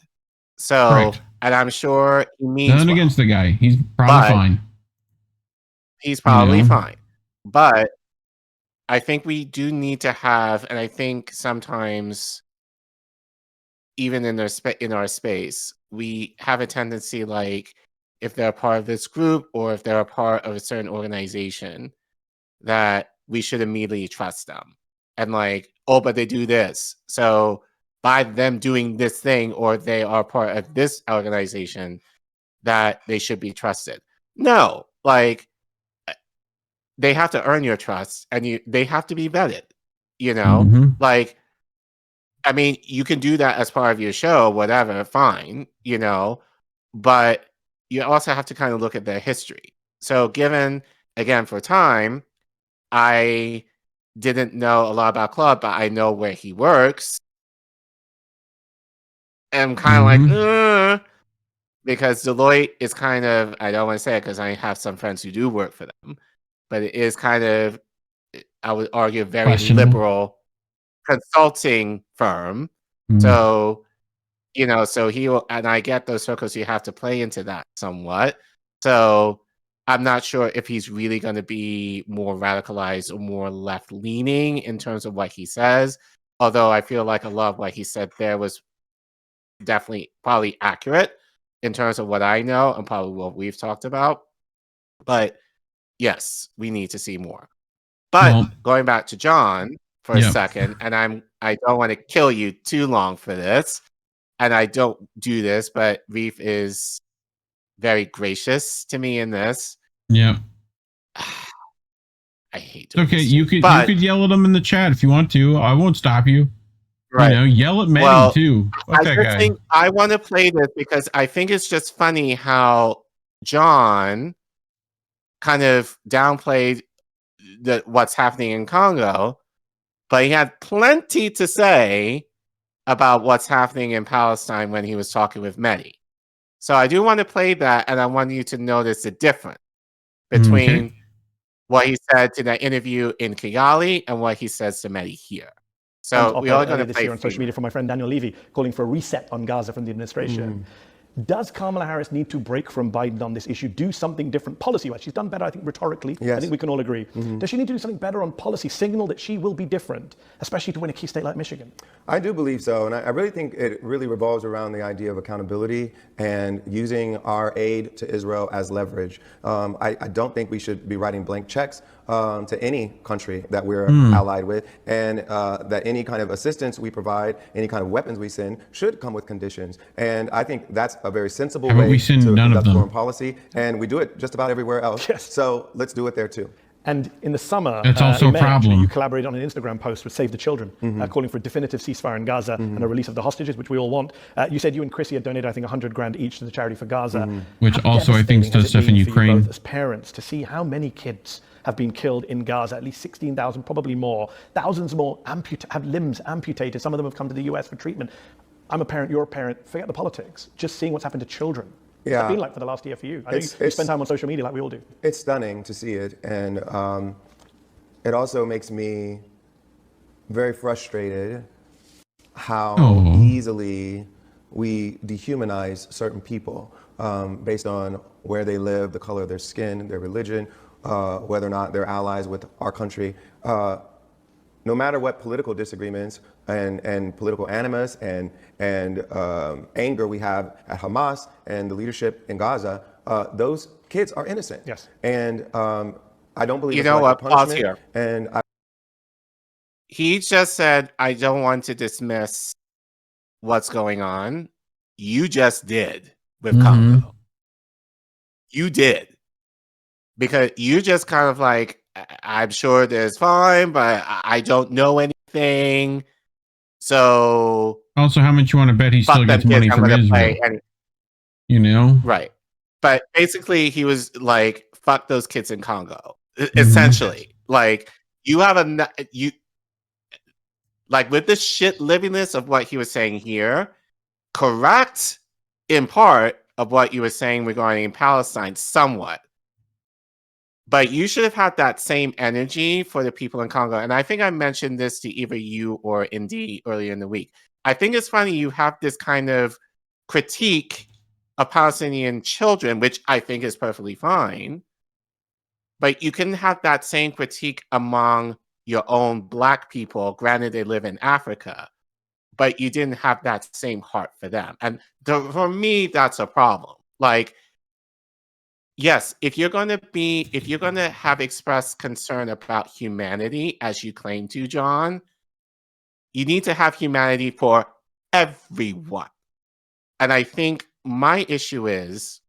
So, Correct. and I'm sure he means Nothing against the guy. He's probably fine. He's probably fine. But I think we do need to have, and I think sometimes even in our space, we have a tendency, like if they're part of this group or if they're a part of a certain organization, that we should immediately trust them. And like, oh, but they do this. So by them doing this thing, or they are part of this organization, that they should be trusted. No, like they have to earn your trust, and they have to be vetted, you know? Like, I mean, you can do that as part of your show, whatever, fine, you know, but you also have to kind of look at their history. So given, again, for time, I didn't know a lot about Claude, but I know where he works. And I'm kind of like, because Deloitte is kind of, I don't want to say it because I have some friends who do work for them, but it is kind of, I would argue, a very liberal consulting firm. So, you know, so he will, and I get those circles, you have to play into that somewhat. So I'm not sure if he's really going to be more radicalized or more left leaning in terms of what he says. Although I feel like a lot of what he said there was definitely probably accurate in terms of what I know and probably what we've talked about. But yes, we need to see more. But going back to John for a second, and I don't want to kill you too long for this, and I don't do this, but Reef is very gracious to me in this. Yeah. I hate it. Okay, you could yell at him in the chat if you want to. I won't stop you. Right. You know, yell at Manny too. I want to play this because I think it's just funny how John kind of downplayed what's happening in Congo, but he had plenty to say about what's happening in Palestine when he was talking with Mehdi. So I do want to play that, and I want you to notice the difference between what he said to that interview in Kigali and what he says to Mehdi here. So we are going to play on social media from my friend Daniel Levy, calling for a reset on Gaza from the administration. Does Kamala Harris need to break from Biden on this issue, do something different policy-wise? She's done better, I think, rhetorically. I think we can all agree. Does she need to do something better on policy, signal that she will be different, especially to win a key state like Michigan? I do believe so, and I really think it really revolves around the idea of accountability and using our aid to Israel as leverage. I don't think we should be writing blank checks to any country that we're allied with, and that any kind of assistance we provide, any kind of weapons we send, should come with conditions. And I think that's a very sensible way to conduct foreign policy, and we do it just about everywhere else. So let's do it there too. And in the summer, it's also a problem. You collaborated on an Instagram post with Save the Children, calling for a definitive ceasefire in Gaza and a release of the hostages, which we all want. You said you and Chrissy had donated, I think, $100,000 each to the charity for Gaza. Which also, I think, does stuff in Ukraine. Both as parents, to see how many kids have been killed in Gaza, at least 16,000, probably more. Thousands more have limbs amputated. Some of them have come to the US for treatment. I'm a parent, you're a parent, forget the politics. Just seeing what's happened to children. What's that been like for the last year for you? I know you spend time on social media like we all do. It's stunning to see it. And it also makes me very frustrated how easily we dehumanize certain people based on where they live, the color of their skin, their religion, whether or not they're allies with our country. No matter what political disagreements and political animus and anger we have at Hamas and the leadership in Gaza, those kids are innocent. Yes. And I don't believe You it's know like what? Pause punishment. here. And He just said, I don't want to dismiss what's going on. You just did with Congo. You did. Because you just kind of like, I'm sure there's fine, but I don't know anything. So Also, how much you want to bet he fuck still them gets money kids, I'm from gonna Israel? play You know? Right. But basically, he was like, fuck those kids in Congo. Essentially. Like, you have like with the shit livingness of what he was saying here, correct in part of what you were saying regarding Palestine, somewhat. But you should have had that same energy for the people in Congo. And I think I mentioned this to either you or Indy earlier in the week. I think it's funny you have this kind of critique of Palestinian children, which I think is perfectly fine. But you can have that same critique among your own Black people. Granted, they live in Africa, but you didn't have that same heart for them. And for me, that's a problem. Like, yes, if you're going to have expressed concern about humanity, as you claim to, John, you need to have humanity for everyone. And I think my issue is,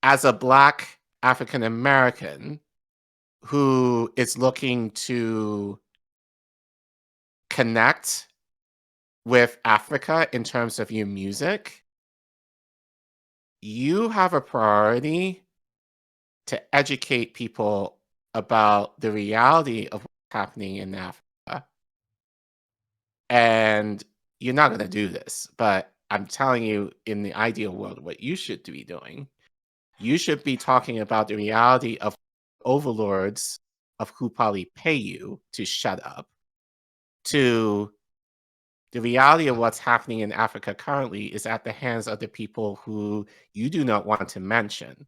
as a Black African American who is looking to connect with Africa in terms of your music, you have a priority to educate people about the reality of what's happening in Africa. And you're not going to do this, but I'm telling you, in the ideal world, what you should be doing, you should be talking about the reality of overlords of who probably pay you to shut up, to the reality of what's happening in Africa currently is at the hands of the people who you do not want to mention.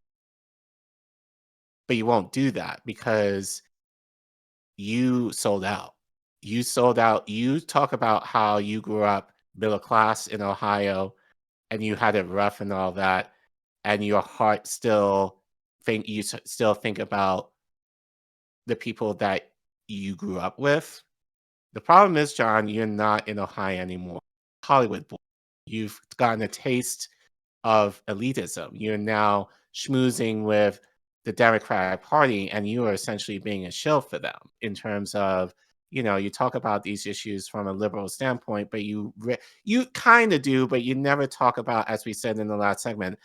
But you won't do that because you sold out. You sold out. You talk about how you grew up middle class in Ohio and you had it rough and all that, and your heart still think about the people that you grew up with. The problem is, John, you're not in Ohio anymore. Hollywood boy. You've gotten a taste of elitism. You're now schmoozing with the Democratic Party, and you are essentially being a shill for them in terms of, you talk about these issues from a liberal standpoint, but you kind of do, but you never talk about, as we said in the last segment,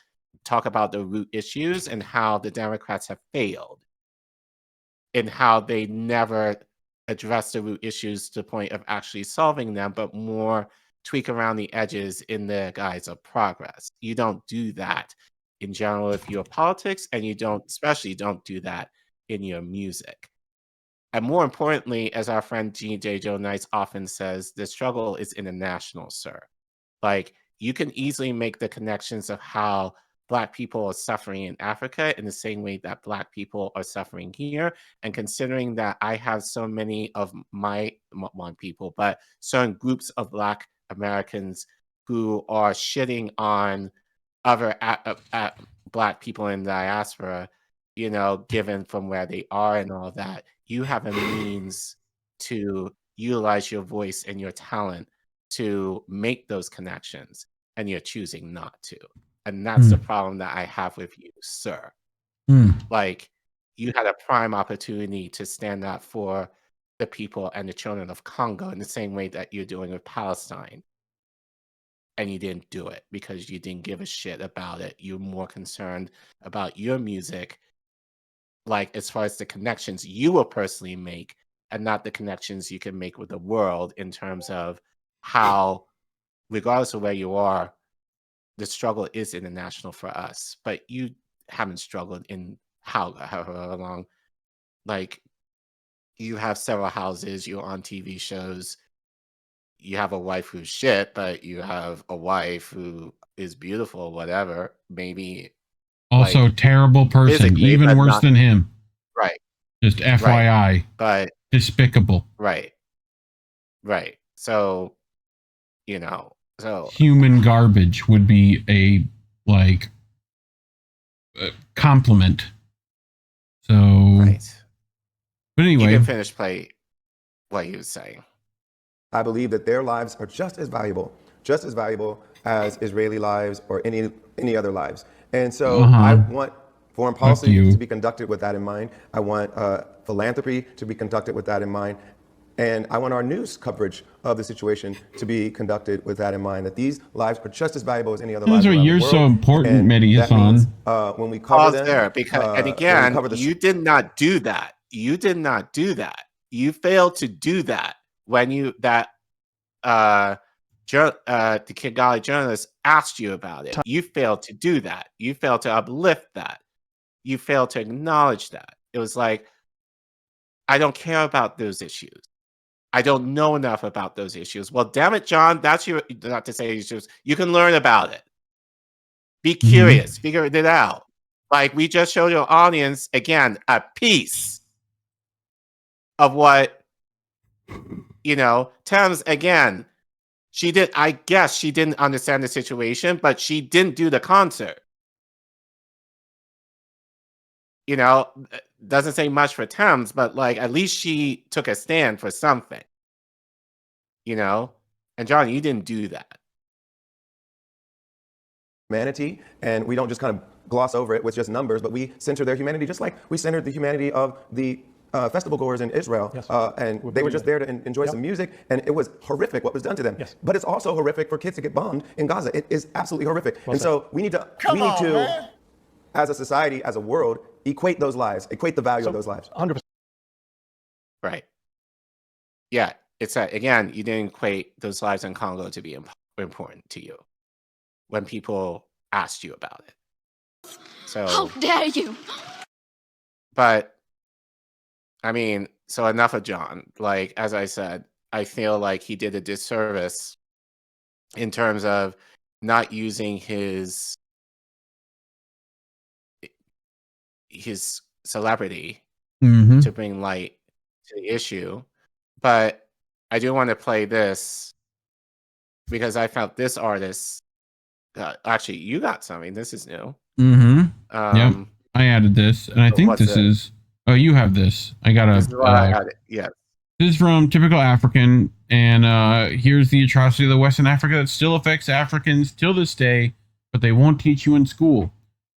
talk about the root issues and how the Democrats have failed and how they never address the root issues to the point of actually solving them, but more tweak around the edges in the guise of progress. You don't do that in general if you're politics, and you especially don't do that in your music. And more importantly, as our friend J. Joe Nice often says, the struggle is international, sir. Like, you can easily make the connections of how Black people are suffering in Africa in the same way that Black people are suffering here. And considering that I have so many of my people, but certain groups of Black Americans who are shitting on other Black people in diaspora, given from where they are and all that, you have a means to utilize your voice and your talent to make those connections, and you're choosing not to. And that's the problem that I have with you, sir. Like, you had a prime opportunity to stand up for the people and the children of Congo in the same way that you're doing with Palestine. And you didn't do it because you didn't give a shit about it. You're more concerned about your music like as far as the connections you will personally make, and not the connections you can make with the world in terms of how, regardless of where you are, the struggle is international for us. But you haven't struggled in however long. Like, you have several houses, you're on TV shows, you have a wife who's shit, but you have a wife who is beautiful, whatever, maybe. Also, like, terrible person, physically, even but worse not- than him. Right. Just Right. FYI, But despicable. right. So, you know, so Human garbage would be a compliment. So, right. but You anyway, can finish play what you was saying. I believe that their lives are just as valuable as Israeli lives or any other lives. And so I want foreign policy to be conducted with that in mind. I want philanthropy to be conducted with that in mind. And I want our news coverage of the situation to be conducted with that in mind, that these lives are just as valuable as any other lives those are around the you're world. so important, And Mehdi that means, Hassan. when we cover Pause them, there, because and when we again, cover the you did not do that. You did not do that. You failed to do that when the Kigali journalist asked you about it. You failed to do that. You failed to uplift that. You failed to acknowledge that. It was like, I don't care about those issues. I don't know enough about those issues. Well, damn it, John, that's your, not to say issues. You can learn about it. Be curious, figure it out. Like, we just showed your audience, again, a piece of what, Thames, again, I guess she didn't understand the situation, but she didn't do the concert. Doesn't say much for Thames, but like, at least she took a stand for something. And John, you didn't do that. Humanity, and we don't just kind of gloss over it with just numbers, but we center their humanity just like we centered the humanity of the festival goers in Israel. Yes. And they were just there to enjoy some music, and it was horrific what was done to them. Yes. But it's also horrific for kids to get bombed in Gaza. It is absolutely horrific. Well and said. so we need to, as a society, as a world, equate those lives, equate the value of those lives. 100%. Right. Yeah. It's again, you didn't equate those lives in Congo to be important to you when people asked you about it. So how dare you? But I mean, so enough of John. Like, as I said, I feel like he did a disservice in terms of not using his celebrity to bring light to the issue. But I do want to play this because I felt this artist. Actually, you got something. This is new. Yep. I added this, and I think this is. Oh, you have this. I got This is why I had it. Yeah. This is from Typical African, and here's the atrocity of the Western Africa that still affects Africans till this day, but they won't teach you in school.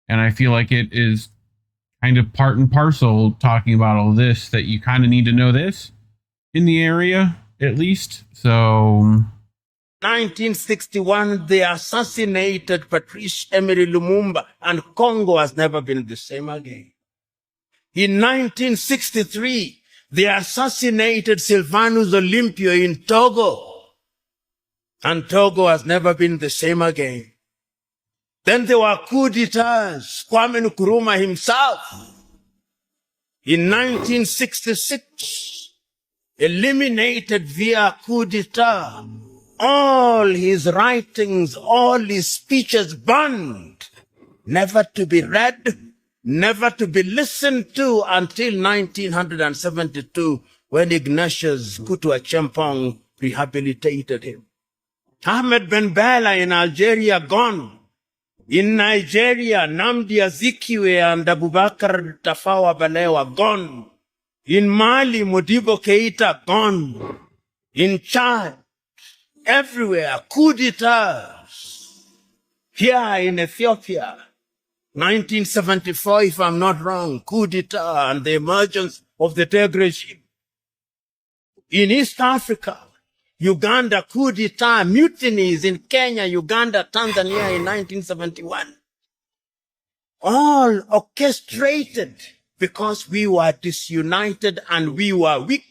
And I feel like it is kind of part and parcel talking about all this, that you kind of need to know this in the area, at least. So 1961, they assassinated Patrice Emery Lumumba, and Congo has never been the same again. In 1963, they assassinated Sylvanus Olympio in Togo, and Togo has never been the same again. Then there were coup d'etats, Kwame Nkrumah himself. In 1966, eliminated via coup d'etat. All his writings, all his speeches banned, never to be read, never to be listened to until 1972, when Ignatius Kutu Acheampong rehabilitated him. Ahmed Ben Bella in Algeria gone. In Nigeria, Nnamdi Azikiwe and Abubakar Tafawa Balewa gone. In Mali, Modibo Keita gone. In Chad, everywhere, coup d'etats. Here in Ethiopia, 1974, if I'm not wrong, coup d'etat and the emergence of the Derg regime. In East Africa, Uganda, coup d'etat, mutinies in Kenya, Uganda, Tanzania in 1971. All orchestrated because we were disunited and we were weak.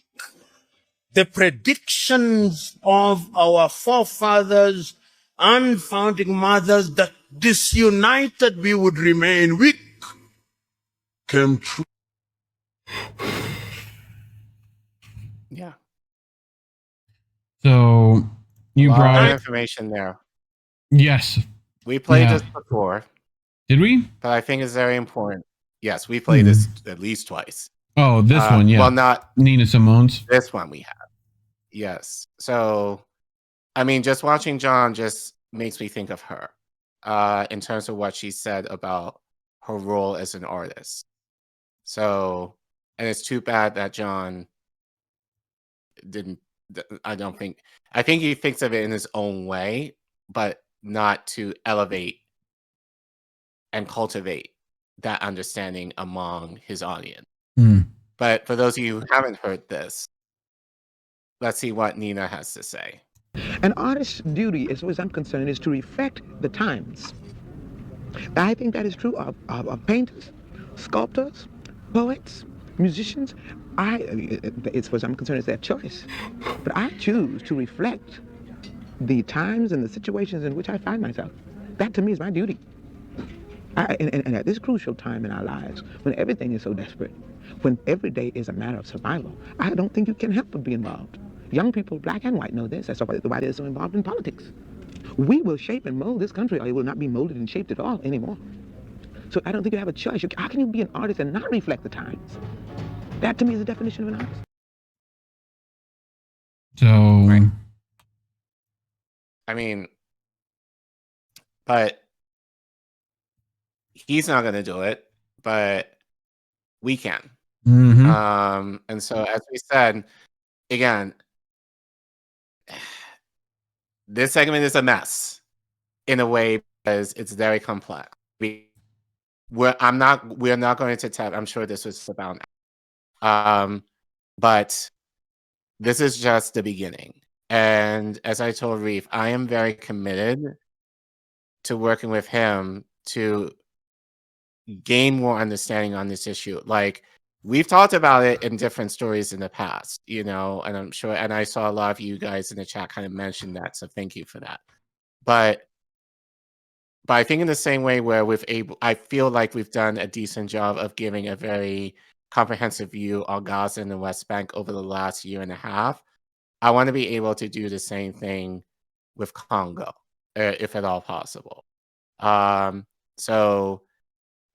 The predictions of our forefathers and founding mothers that disunited we would remain weak came true. Yeah. So you A lot brought of information there. Yes. We played Yeah. this before. Did we? But I think it's very important. Yes, we played this at least twice. Oh, this one, yeah. Well, not Nina Simone's. This one we have. Yes. So, I mean, just watching John just makes me think of her in terms of what she said about her role as an artist. So, and it's too bad that John didn't, I think he thinks of it in his own way, but not to elevate and cultivate that understanding among his audience. But for those of you who haven't heard this, let's see what Nina has to say. An artist's duty, as far as I'm concerned, is to reflect the times. I think that is true of painters, sculptors, poets, musicians. As far as I'm concerned, it's their choice. But I choose to reflect the times and the situations in which I find myself. That, to me, is my duty. And at this crucial time in our lives, when everything is so desperate, when every day is a matter of survival, I don't think you can help but be involved. Young people, black and white, know this. That's why they're so involved in politics. We will shape and mold this country, or it will not be molded and shaped at all anymore. So I don't think you have a choice. How can you be an artist and not reflect the times? That, to me, is the definition of an artist. So, right. I mean, but he's not going to do it, but we can. And so, as we said, again, this segment is a mess in a way because it's very complex. We're not going to tap. I'm sure this was about, but this is just the beginning. And as I told Reef, I am very committed to working with him to gain more understanding on this issue. Like, we've talked about it in different stories in the past, you know, and I'm sure, and I saw a lot of you guys in the chat kind of mention that, so thank you for that. But I think in the same way where I feel like we've done a decent job of giving a very comprehensive view on Gaza and the West Bank over the last year and a half, I want to be able to do the same thing with Congo, if at all possible. So,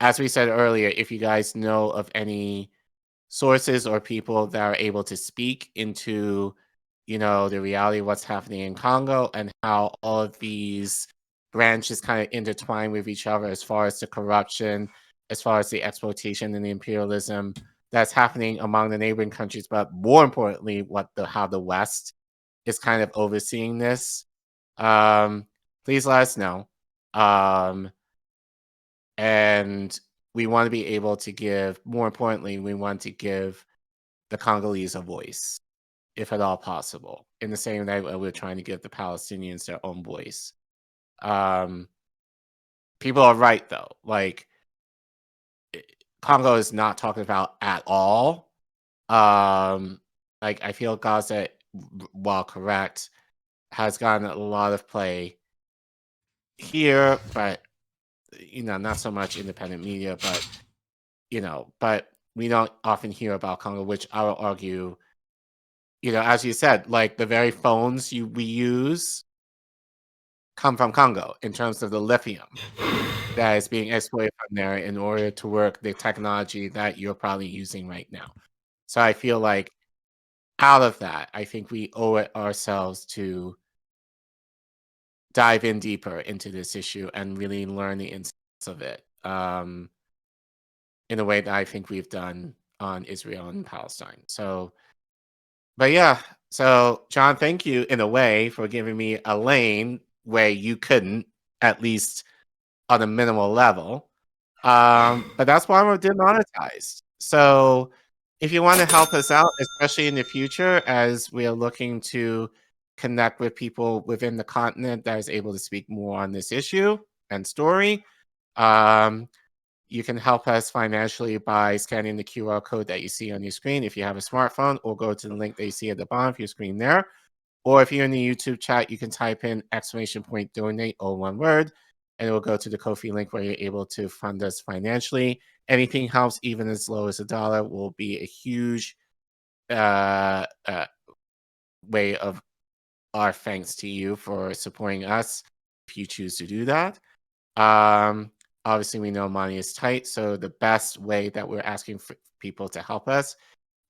as we said earlier, if you guys know of any sources or people that are able to speak into, you know, the reality of what's happening in Congo and how all of these branches kind of intertwine with each other as far as the corruption, as far as the exploitation and the imperialism that's happening among the neighboring countries, but more importantly, how the West is kind of overseeing this. Please let us know. And we want to be able to give, more importantly, we want to give the Congolese a voice, if at all possible, in the same way we're trying to give the Palestinians their own voice. People are right, though. Like, Congo is not talked about at all. Like, I feel Gaza, while correct, has gotten a lot of play here, but you know, not so much independent media, but you know, but we don't often hear about Congo, which I will argue, you know, as you said, like the very phones we use come from Congo in terms of the lithium that is being exploited from there in order to work the technology that you're probably using right now. So I feel like out of that, I think we owe it ourselves to dive in deeper into this issue and really learn the insights of it in a way that I think we've done on Israel and Palestine. So, but yeah, so John, thank you in a way for giving me a lane where you couldn't, at least on a minimal level. But that's why we're demonetized. So if you want to help us out, especially in the future, as we are looking to connect with people within the continent that is able to speak more on this issue and story, You can help us financially by scanning the QR code that you see on your screen if you have a smartphone, or go to the link that you see at the bottom of your screen there. Or if you're in the YouTube chat, you can type in !donate, all one word, and it will go to the Ko-fi link where you're able to fund us financially. Anything helps, even as low as $1, will be a huge way of our thanks to you for supporting us if you choose to do that. Obviously, we know money is tight, so the best way that we're asking for people to help us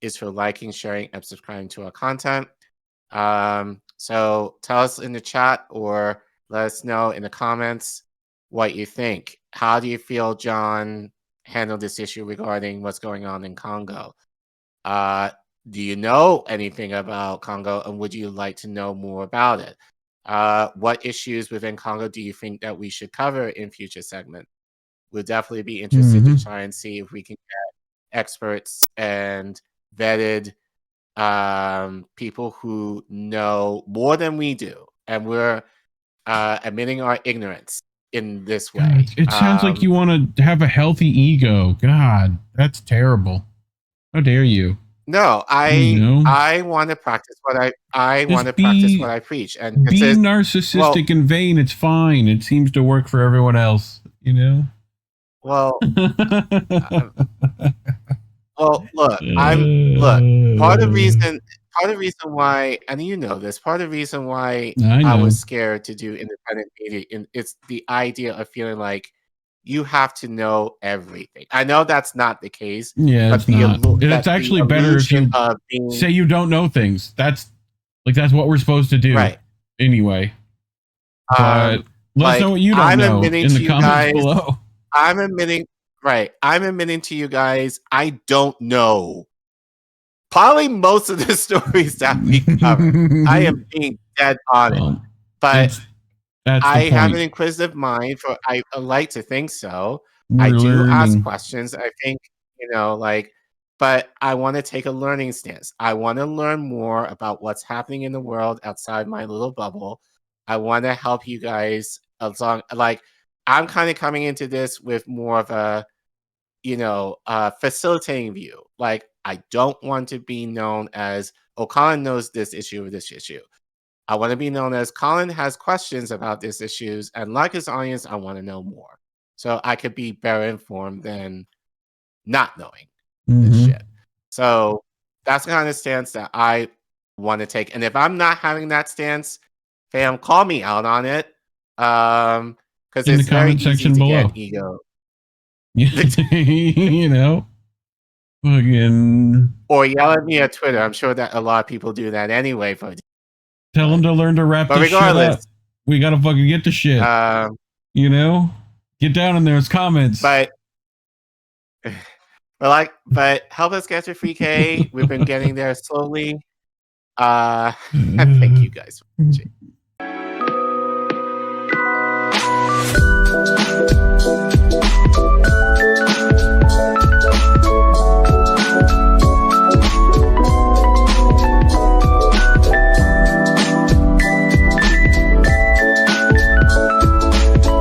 is for liking, sharing, and subscribing to our content. So tell us in the chat or let us know in the comments what you think. How do you feel John handled this issue regarding what's going on in Congo? Do you know anything about Congo, and would you like to know more about it? What issues within Congo do you think that we should cover in future segments? We'll definitely be interested to try and see if we can get experts and vetted people who know more than we do, and we're admitting our ignorance in this way. God, it sounds like you want to have a healthy ego. God, that's terrible. How dare you? No, I want to practice what I want to practice what I preach, and be narcissistic and vain. It's fine. It seems to work for everyone else. You know. Well, well, look, part of the reason why, and you know this, part of the reason why I was scared to do independent media, it's the idea of feeling like you have to know everything. I know that's not the case. Yeah, but it's actually better if you say you don't know things. That's what we're supposed to do, right? Anyway, but let us know what you don't know in the comments below. I'm admitting to you guys, I don't know probably most of the stories that we cover. I am being dead honest, but I have an inquisitive mind. I like to think so. I do ask questions. I think, but I want to take a learning stance. I want to learn more about what's happening in the world outside my little bubble. I want to help you guys I'm kind of coming into this with more of a, facilitating view. Like, I don't want to be known as, oh, Collin knows this issue or this issue. I want to be known as Collin has questions about these issues, and like his audience, I want to know more. So I could be better informed than not knowing this shit. So that's the kind of stance that I want to take. And if I'm not having that stance, fam, call me out on it. Because it's very easy to get ego. Fucking. Or yell at me at Twitter. I'm sure that a lot of people do that anyway. Tell them to learn to wrap this shit up. We gotta fucking get the shit. Get down in those comments. But help us get to 3K. We've been getting there slowly. And thank you guys for watching.